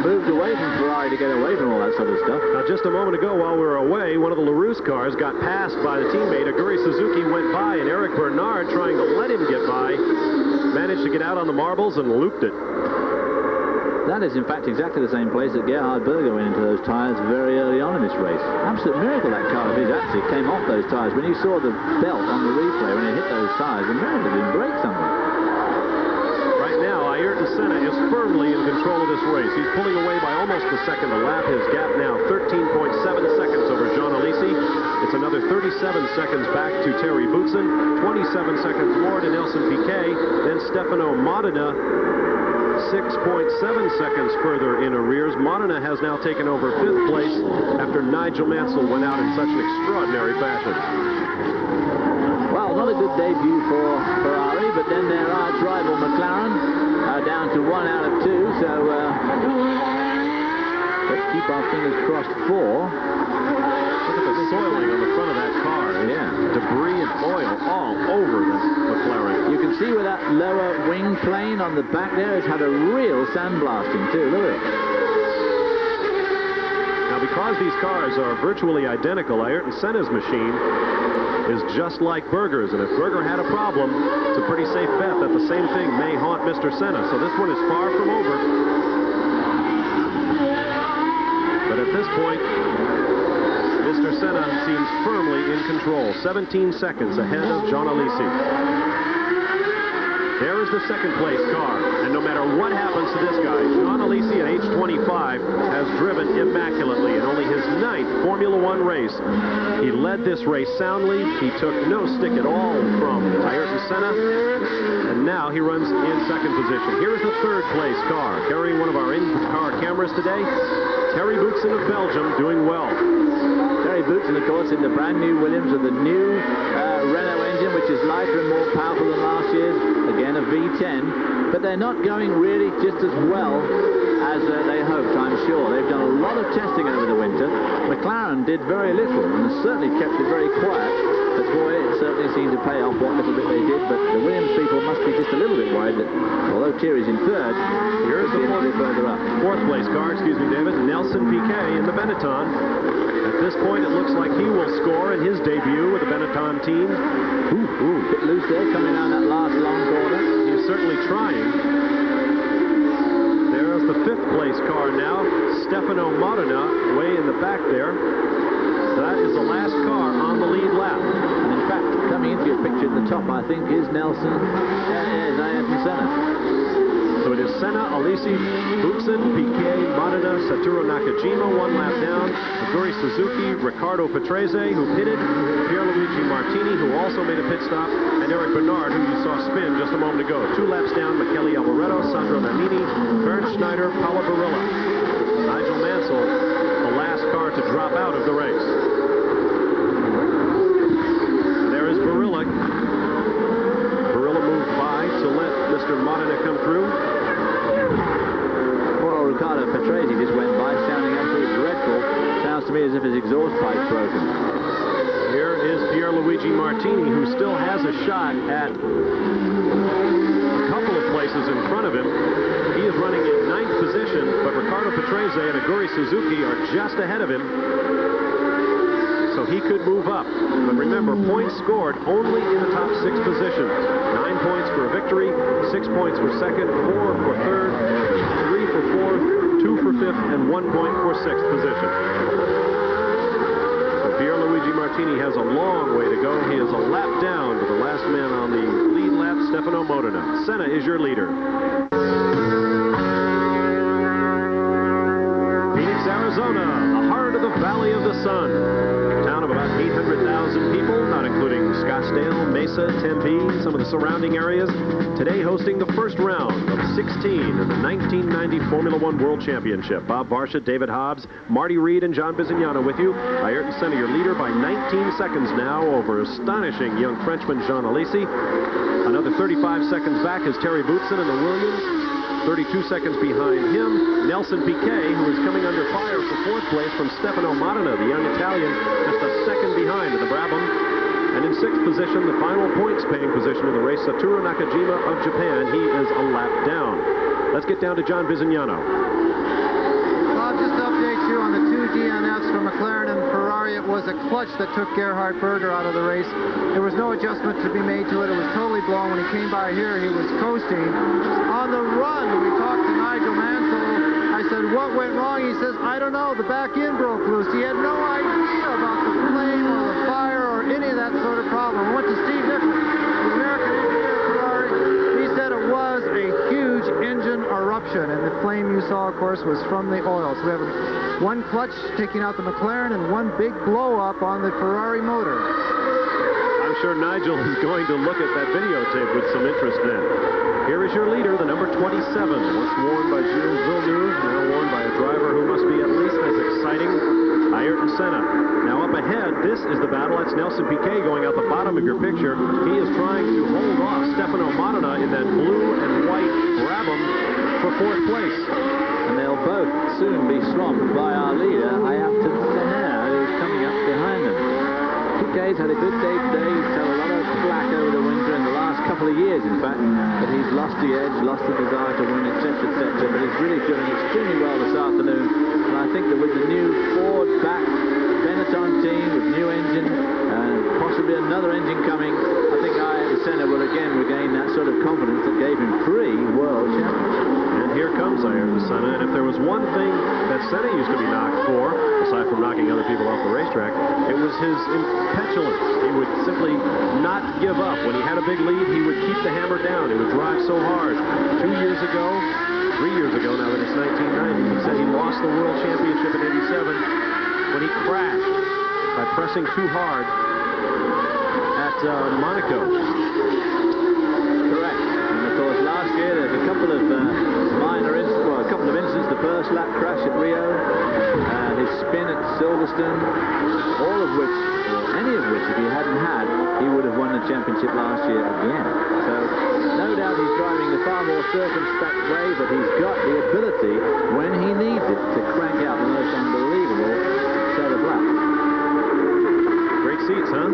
Moved away from Ferrari to get away from all that sort of stuff. Now, just a moment ago, while we were away, one of the LaRousse cars got passed by the teammate. Aguri Suzuki went by, and Eric Bernard, trying to let him get by, managed to get out on the marbles and looped it. That is, in fact, exactly the same place that Gerhard Berger went into those tyres very early on in this race. Absolute miracle that car of his actually came off those tyres. When you saw the belt on the replay, when it hit those tyres, the miracle didn't break somewhere. Right now, Ayrton Senna is firmly in control of this race. He's pulling away by almost a second a lap. His gap now 13.7 seconds over Jean Alesi. It's another 37 seconds back to Terry Boutsen, 27 seconds more to Nelson Piquet, then Stefano Modena, 6.7 seconds further in arrears. Modena has now taken over 5th place after Nigel Mansell went out in such an extraordinary fashion. Well, not a good debut for Ferrari, but then their arch rival McLaren down to 1 out of 2, so let's keep our fingers crossed for. Look at the soiling on the front of that car. Yeah. Debris and oil all over the McLaren. You can see where that lower wing plane on the back there has had a real sandblasting too. Look at it. Now, because these cars are virtually identical, Ayrton Senna's machine is just like Berger's, and if Berger had a problem, it's a pretty safe bet that the same thing may haunt Mr. Senna. So this one is far from over. But at this point, Mr. Senna seems firmly in control, 17 seconds ahead of Jean Alesi. There is the second place car, and no matter what happens to this guy, Jean Alesi at age 25 has driven immaculately in only his 9th Formula One race. He led this race soundly. He took no stick at all from Ayrton Senna, and now he runs in second position. Here is the third place car, carrying one of our in-car cameras today. Terry Boutsen of Belgium doing well. Terry Boutsen, of course, in the brand new Williams with the new Renault engine, which is lighter and more powerful than last year's. Again, a V10. But they're not going really just as well as they hoped, I'm sure. They've done a lot of testing over the winter. McLaren did very little and certainly kept it very quiet. But boy, it certainly seemed to pay off what little bit they did. But the Williams people must be just a little bit worried that, although Thierry's in third, here's the further up. Fourth place car, excuse me, David. Nelson Piquet in the Benetton. At this point, it looks like he will score in his debut with the Benetton team. Bit loose there, coming down that last long corner. He's certainly trying. There's the 5th place car now. Stefano Modena way in the back there. That is the last car on the lead lap. And in fact, coming into your picture at the top, I think, is Nelson, is Ayrton Senna. So it is Senna, Alesi, Boutsen, Piquet, Modena, Satoru Nakajima, 1 lap down. Aguri Suzuki, Riccardo Patrese, who pitted, Pierluigi Martini, who also made a pit stop, and Eric Bernard, who you saw spin just a moment ago. 2 laps down, Michele Alboreto, Sandro Nannini, Bernd Schneider, Paolo Barilla. Nigel Mansell, the last car to drop out of the race. And there is Barilla. Barilla moved by to let Mr. Modena come through. Well, twice broken. Here is Pierluigi Martini, who still has a shot at a couple of places in front of him. He is running in 9th position, but Riccardo Patrese and Aguri Suzuki are just ahead of him. So he could move up. But remember, points scored only in the top 6 positions. 9 points for a victory, 6 points for second, 4 for third, 3 for fourth, 2 for fifth, and 1 point for 6th position. So Pierluigi Martini has a long way to go. He is a lap down to the last man on the lead lap, Stefano Modena. Senna is your leader. Phoenix, Arizona, the heart of the Valley of the Sun. A town of about 800,000 people, not including Scottsdale, Mesa, Tempe, some of the surrounding areas. Today hosting the first round of 16 in the 1990 Formula One World Championship. Bob Varsha, David Hobbs, Marty Reed, and John Bizignano with you. Ayrton Senna, your leader, by 19 seconds now over astonishing young Frenchman Jean Alesi. Another 35 seconds back is Terry Boutsen in the Williams. 32 seconds behind him, Nelson Piquet, who is coming under fire for 4th place from Stefano Modena, the young Italian, just a second behind in the Brabham. And in 6th position, the final points-paying position in the race, Satoru Nakajima of Japan. He is a lap down. Let's get down to John Bizignano. Bob, just to update you on the 2 DNFs from McLaren and Ferrari. It was a clutch that took Gerhard Berger out of the race. There was no adjustment to be made to it. It was totally blown. When he came by here, he was coasting. On the run, we talked to Nigel Mansell. I said, what went wrong? He says, I don't know. The back end broke loose. He had no idea about the flame or the fire or any of that sort of problem. We went to Steve Nichols, the American engineer at Ferrari. He said it was a huge engine eruption, and the flame you saw, of course, was from the oil. So we have one clutch taking out the McLaren and one big blow-up on the Ferrari motor. I'm sure Nigel is going to look at that videotape with some interest then. Here is your leader, the number 27, once worn by Gilles Villeneuve, now worn by a driver who must be at least as exciting, Ayrton Senna. Now up ahead, this is the battle. That's Nelson Piquet going out the bottom of your picture. He is trying to hold off Stefano Modena in that blue and white Brabham for 4th place. And they'll both soon be swamped by our leader, Ayrton Senna, who's coming up behind them. Piquet's had a good day today. He's had a lot of flack over the winter in the last couple of years, in fact, but he's lost the edge, lost the desire to win, etc., etc., but he's really doing extremely well this afternoon. And I think that with the new Ford-backed Benetton team, with new engine, and possibly another engine coming, I think Ayrton Senna will again regain that sort of confidence that gave him 3 world championships. And here comes Ayrton Senna, and if there was one thing that Senna used to be knocked for, aside from knocking other people off the racetrack, it was his petulance. He would simply not give up. When he had a big lead, he would keep the hammer down. He would drive so hard. 3 years ago now that it's 1990, he said he lost the World Championship in '87 when he crashed by pressing too hard at Monaco. Correct. And of course, last year there's a couple of incidents. The first lap crash at Rio, his spin at Silverstone, all of which, any of which, if he hadn't had, he would have won the championship last year again. So, no doubt he's driving the far more circumspect way, but he's got the ability, when he needs it, to crank out the most unbelievable set of laps. Great seats, huh?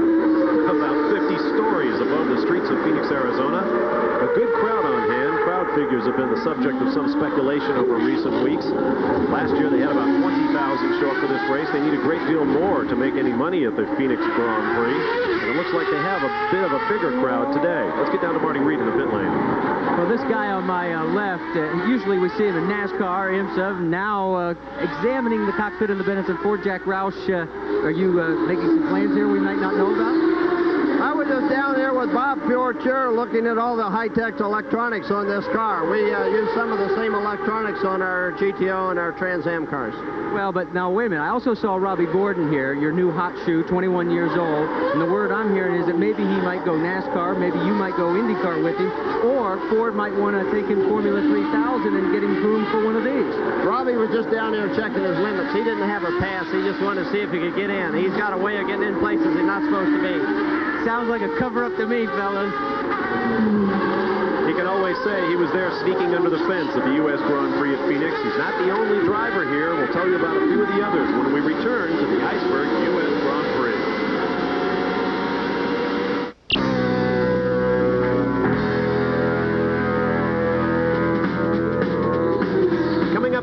About 50 stories above the streets of Phoenix, Arizona. A good crowd on hand. Crowd figures have been the subject of some speculation over recent weeks. Last year they had about 20,000 show up for this race. They need a great deal more to make any money at the Phoenix Grand Prix. And it looks like they have a bit of a bigger crowd today. Let's get down to Marty Reed in the pit lane. Well, this guy on my left, usually we see him in NASCAR, IMSA, now examining the cockpit of the Benetton Ford. Jack Roush, are you making some plans here we might not know about? I was just down there with Bob Fjorcher looking at all the high-tech electronics on this car. We use some of the same electronics on our GTO and our Trans Am cars. Well, but now wait a minute. I also saw Robbie Gordon here, your new hot shoe, 21 years old. And the word I'm hearing is that maybe he might go NASCAR, maybe you might go IndyCar with him, or Ford might want to take him Formula 3000 and get him groomed for one of these. Robbie was just down there checking his limits. He didn't have a pass. He just wanted to see if he could get in. He's got a way of getting in places he's not supposed to be. Sounds like a cover-up to me, fellas. He can always say he was there sneaking under the fence at the U.S. Grand Prix at Phoenix. He's not the only driver here. We'll tell you about a few of the others when we return to the Iceberg U.S. Grand Prix.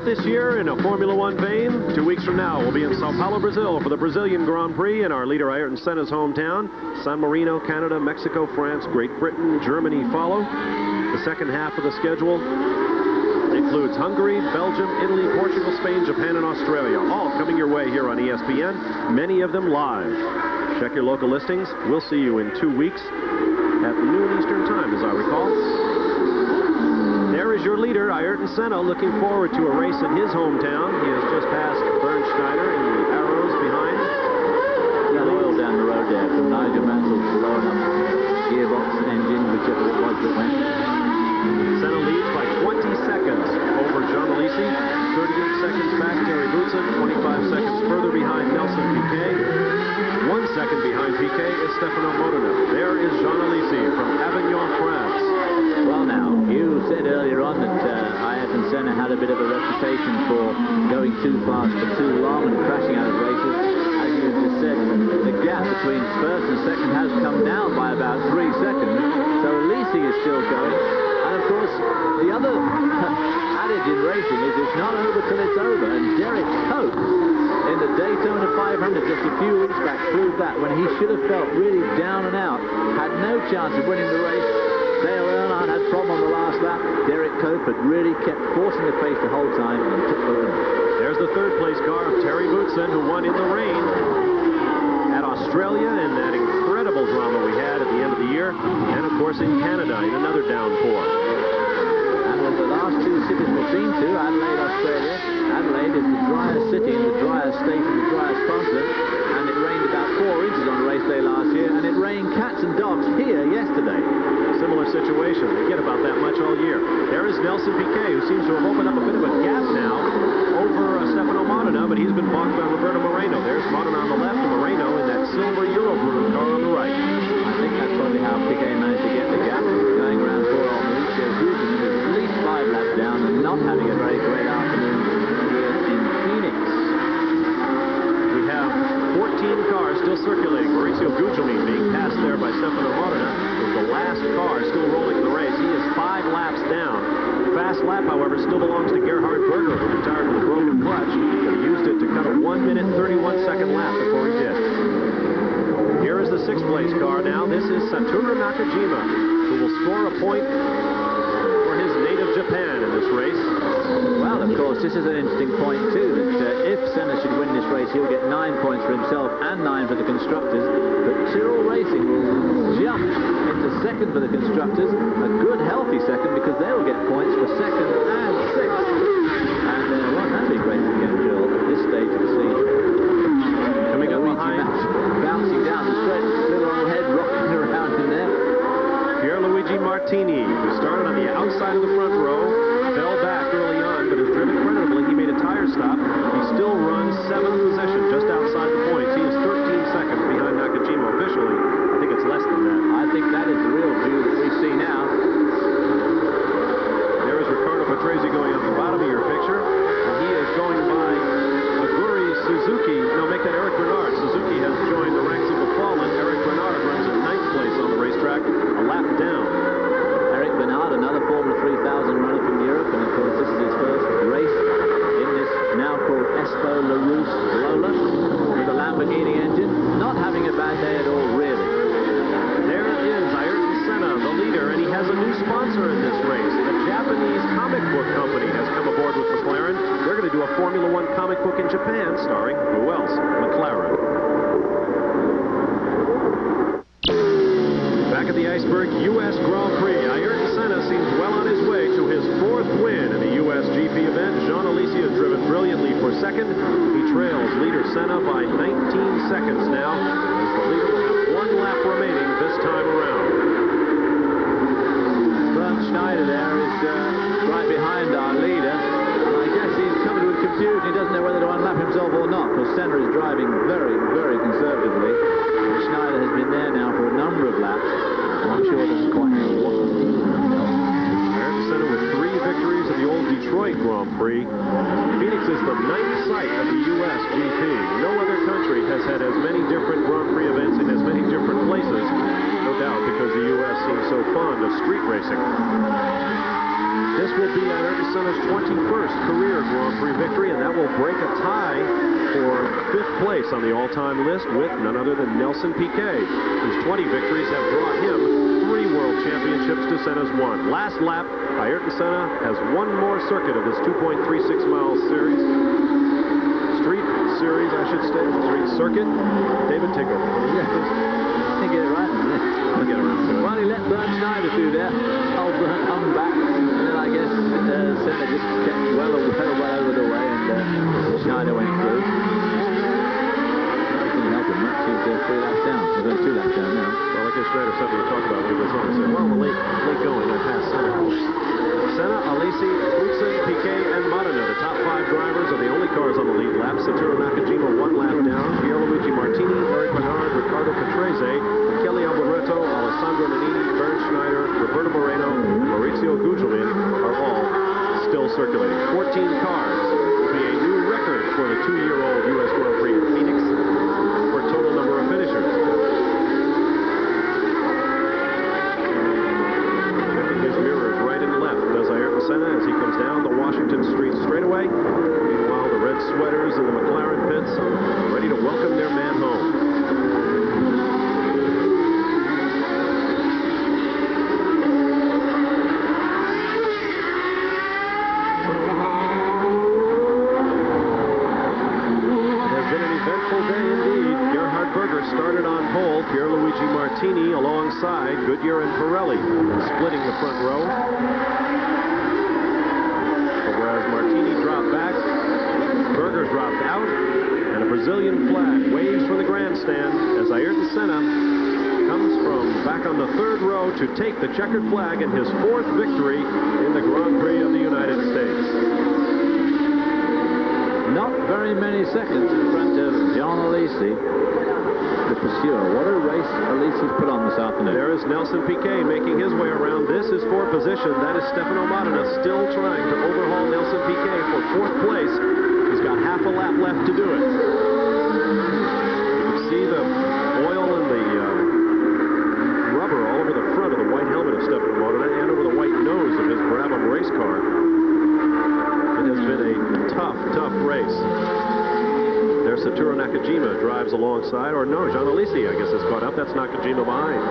This year in a Formula One vein. 2 weeks from now, we'll be in Sao Paulo, Brazil for the Brazilian Grand Prix in our leader Ayrton Senna's hometown. San Marino, Canada, Mexico, France, Great Britain, Germany follow. The second half of the schedule includes Hungary, Belgium, Italy, Portugal, Spain, Japan, and Australia, all coming your way here on ESPN, many of them live. Check your local listings. We'll see you in 2 weeks at noon Eastern Time, as I recall. There is your leader, Ayrton Senna, looking forward to a race in his hometown. He has just passed Bernd Schneider in the arrows behind. Got oil down the road there from Nigel Mansell's blowing up gearbox, engine, whichever it was that went. Senna leads by 20 seconds over John Alesi, 38 seconds back Terry Boutsen, 25 seconds further behind Nelson Piquet. 1 second behind Piquet is Stefano Modena. There is Jean Alesi from Avignon, France. Well, now, you said earlier on that Ayrton Senna had a bit of a reputation for going too fast for too long and crashing out of races. As you just said, the gap between first and second has come down by about 3 seconds. So Alesi is still going. And, of course, the other adage in racing is it's not over till it's over. And Derek Cope, in the Daytona 500 just a few weeks back, proved that when he should have felt really down and out, had no chance of winning the race. Dale Earnhardt had a problem on the last lap. Derek Cope had really kept forcing the pace the whole time and took the win. There's the third place car of Terry Boutsen, who won in the rain at Australia in that incredible drama we had at the end of the year, and of course in Canada in another downpour. And with the last two cities we've been to, Adelaide, Australia, Adelaide is the driest city in the driest state and the driest continent, and it rained about 4 inches on race day last year, and it rained cats and dogs here yesterday. Similar situation. They get about that much all year. There is Nelson Piquet, who seems to have opened up a bit of a gap now over Stefano Modena, but he's been blocked by Roberto Moreno. There's Modena on the left and Moreno in that silver Eurobrew car on the right. I think that's probably how Piquet managed to get the gap, going around poor old Mauricio Gugelmin, who's at least 5 laps down and not having a very great afternoon here in Phoenix. We have 14 cars still circulating. Mauricio Gugelmin being passed there by Stefano Modena is the last car still rolling in the race. He is 5 laps down. Fast lap, however, still belongs to Gerhard Berger, who retired with a broken clutch, but he used it to cut a 1-minute 31-second lap before he did. Here is the 6th place car now. This is Satoru Nakajima, who will score a point for his native Japan in this race. Well, of course, this is an interesting point, too, that if Senna should win this race, he'll get 9 points for himself and 9 for the constructors. But Tyrrell Racing will jump into second for the constructors, a good, healthy second, because they will get points for second and 6th. And won't that be great for Ken Joel at this stage of the season? Coming up behind, bouncing down the straight, little old head rocking around in there. Pierluigi Martini, who started on the outside of the front row, fell back early on, but has driven creditably. He made a tire stop. He still runs 7th position, just outside the points. He is 13 seconds behind Nakajima officially. I think it's less than that. I think that is the real view that we see now. There is Riccardo Patrese going on the bottom of your picture. And he is going by Aguri Suzuki. No, make that Eric Bernard. Suzuki has joined the ranks of the fallen. Eric Bernard runs in 9th place on the racetrack, a lap down. Eric Bernard, another Formula 3000 runner from Europe, and of course this is his first race in this now called Espo La Rousse Lola with a Lamborghini engine. Not having a bad day at all, really. There is Ayrton Senna, the leader, and he has a new sponsor in this race. A Japanese comic book company has come aboard with McLaren. They're going to do a Formula One comic book in Japan starring, who else? McLaren. Back at the Iceberg U.S. Grand Prix, Ayrton Senna seems well on his way to his 4th win in the U.S. GP event. Jean Alesi has driven brilliantly for second. He trails leader Senna by 19 seconds now, as the leader will have 1 lap remaining this time around. Bernd Schneider there is right behind our leader, and I guess he's covered with confusion. He doesn't know whether to unlap himself or not, because Senna is driving very, very conservatively. And Schneider has been there now for a number of laps, and I'm sure doesn't quite know what to do. Grand Prix. Phoenix is the 9th site of the U.S. GP. No other country has had as many different Grand Prix events in as many different places, no doubt because the U.S. seems so fond of street racing. This will be Ayrton Senna's 21st career Grand Prix victory, and that will break a tie for 5th place on the all-time list with none other than Nelson Piquet, whose 20 victories have brought him 3 world championships to Senna's 1. Last lap, Ayrton Senna has one more circuit of this 2.36-mile series. Street series, I should say. Street circuit. David, take over. Yeah, I think get it right. I'll get around to it. Well, he let Bernd Schneider through there. Old Bernd hung back. And then I guess Senna just kept well over the way, and Schneider went through. Didn't help him much. He's 3 laps down. We're going 2 laps down now. Well, I guess Schneider something to talk about. He goes on and said, well, the late going, I passed Senna. Senna, Alesi, Boutsen, Piquet, and Modena, the top 5 drivers, are the only cars on the lead lap. Satoru Nakajima 1 lap down. Pierluigi Martini, Eric Bernard, Ricardo Patrese, Kelly Alboreto, Alessandro Nannini, Bernd Schneider, Roberto Moreno, and Maurizio Gugelmin are all still circulating. 14 cars will be a new record for the 2-year-old U.S. Grand Prix in Phoenix for total number of finishers. Checking his mirrors right and left does Ayrton Senna as he comes down the Washington Street straightaway. Meanwhile, the red sweaters in the McLaren pits are ready to welcome their man home. Started on pole, Pierluigi Martini alongside Goodyear and Pirelli, splitting the front row. But whereas Martini dropped back, Berger dropped out, and a Brazilian flag waves from the grandstand as Ayrton Senna comes from back on the 3rd row to take the checkered flag in his 4th victory in the Grand Prix of the United States. Not very many seconds in front of John Alesi, the pursuer. What a race Alesi's put on this afternoon. There is Nelson Piquet making his way around. This is for position. That is Stefano Modena still trying to overhaul Nelson Piquet for 4th place. He's got half a lap left to do it. You can see the oil and the rubber all over the front of the white helmet of Stefano Modena and over the white nose of his Brabham race car. It has been a tough race. There's Satoru Nakajima drives alongside, or no, John Alesi, I guess, is caught up. That's Nakajima behind.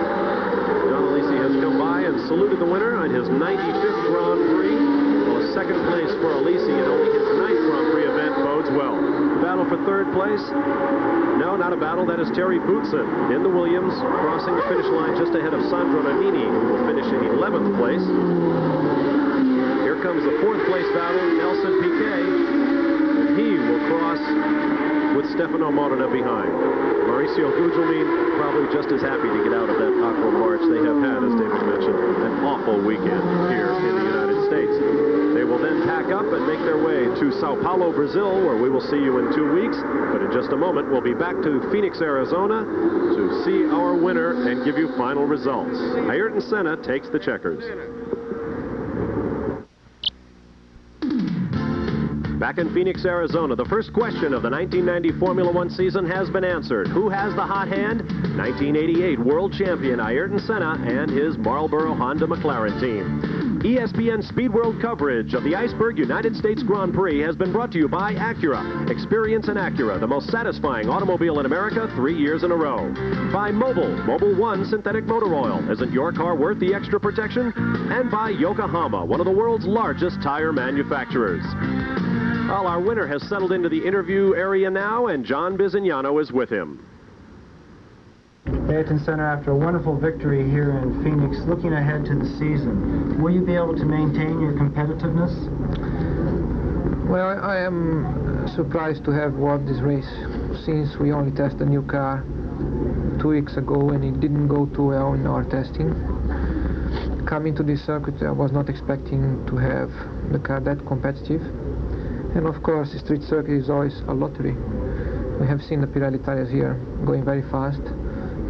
John Alesi has come by and saluted the winner on his 95th Grand Prix. Well, a 2nd place for Alesi in only his 9th Grand Prix event bodes well. Battle for 3rd place? No, not a battle. That is Terry Boutsen in the Williams, crossing the finish line just ahead of Sandro Nannini, who will finish in 11th place. Here comes the 4th place battle, Nelson Piquet, and he will cross with Stefano Modena behind. Mauricio Gugelmin probably just as happy to get out of that aqua march. They have had, as David mentioned, an awful weekend here in the United States. They will then pack up and make their way to Sao Paulo, Brazil, where we will see you in 2 weeks. But in just a moment, we'll be back to Phoenix, Arizona to see our winner and give you final results. Ayrton Senna takes the checkers. Back in Phoenix, Arizona, the first question of the 1990 Formula One season has been answered. Who has the hot hand? 1988 world champion Ayrton Senna and his Marlboro Honda McLaren team. ESPN Speed World coverage of the Iceberg United States Grand Prix has been brought to you by Acura. Experience an Acura, the most satisfying automobile in America 3 years in a row. By Mobil One Synthetic Motor Oil. Isn't your car worth the extra protection? And by Yokohama, one of the world's largest tire manufacturers. Well, our winner has settled into the interview area now, and John Bizignano is with him. Ayrton Senna, after a wonderful victory here in Phoenix, looking ahead to the season, will you be able to maintain your competitiveness? Well, I am surprised to have won this race, since we only tested a new car 2 weeks ago and it didn't go too well in our testing. Coming to this circuit, I was not expecting to have the car that competitive. And of course, the street circuit is always a lottery. We have seen the Pirelli tires here going very fast.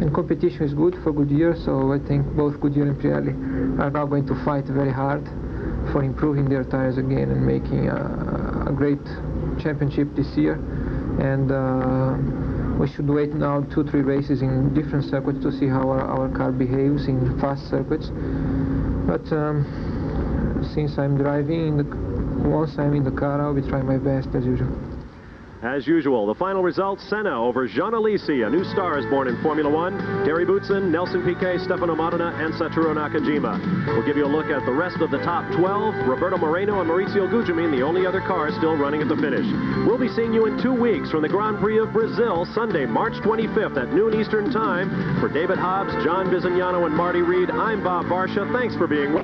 And competition is good for Goodyear, so I think both Goodyear and Pirelli are now going to fight very hard for improving their tires again and making a great championship this year. And we should wait now 2-3 races in different circuits to see how our car behaves in fast circuits. But since I'm driving, once I'm in the car, I'll be trying my best as usual. As usual, the final results: Senna over Jean Alesi, a new star is born in Formula One, Terry Boutsen, Nelson Piquet, Stefano Modena, and Satoru Nakajima. We'll give you a look at the rest of the top 12. Roberto Moreno and Maurizio Gugelmin, the only other cars still running at the finish. We'll be seeing you in 2 weeks from the Grand Prix of Brazil, Sunday, March 25th at noon Eastern Time. For David Hobbs, John Bizignano, and Marty Reed, I'm Bob Varsha. Thanks for being with us.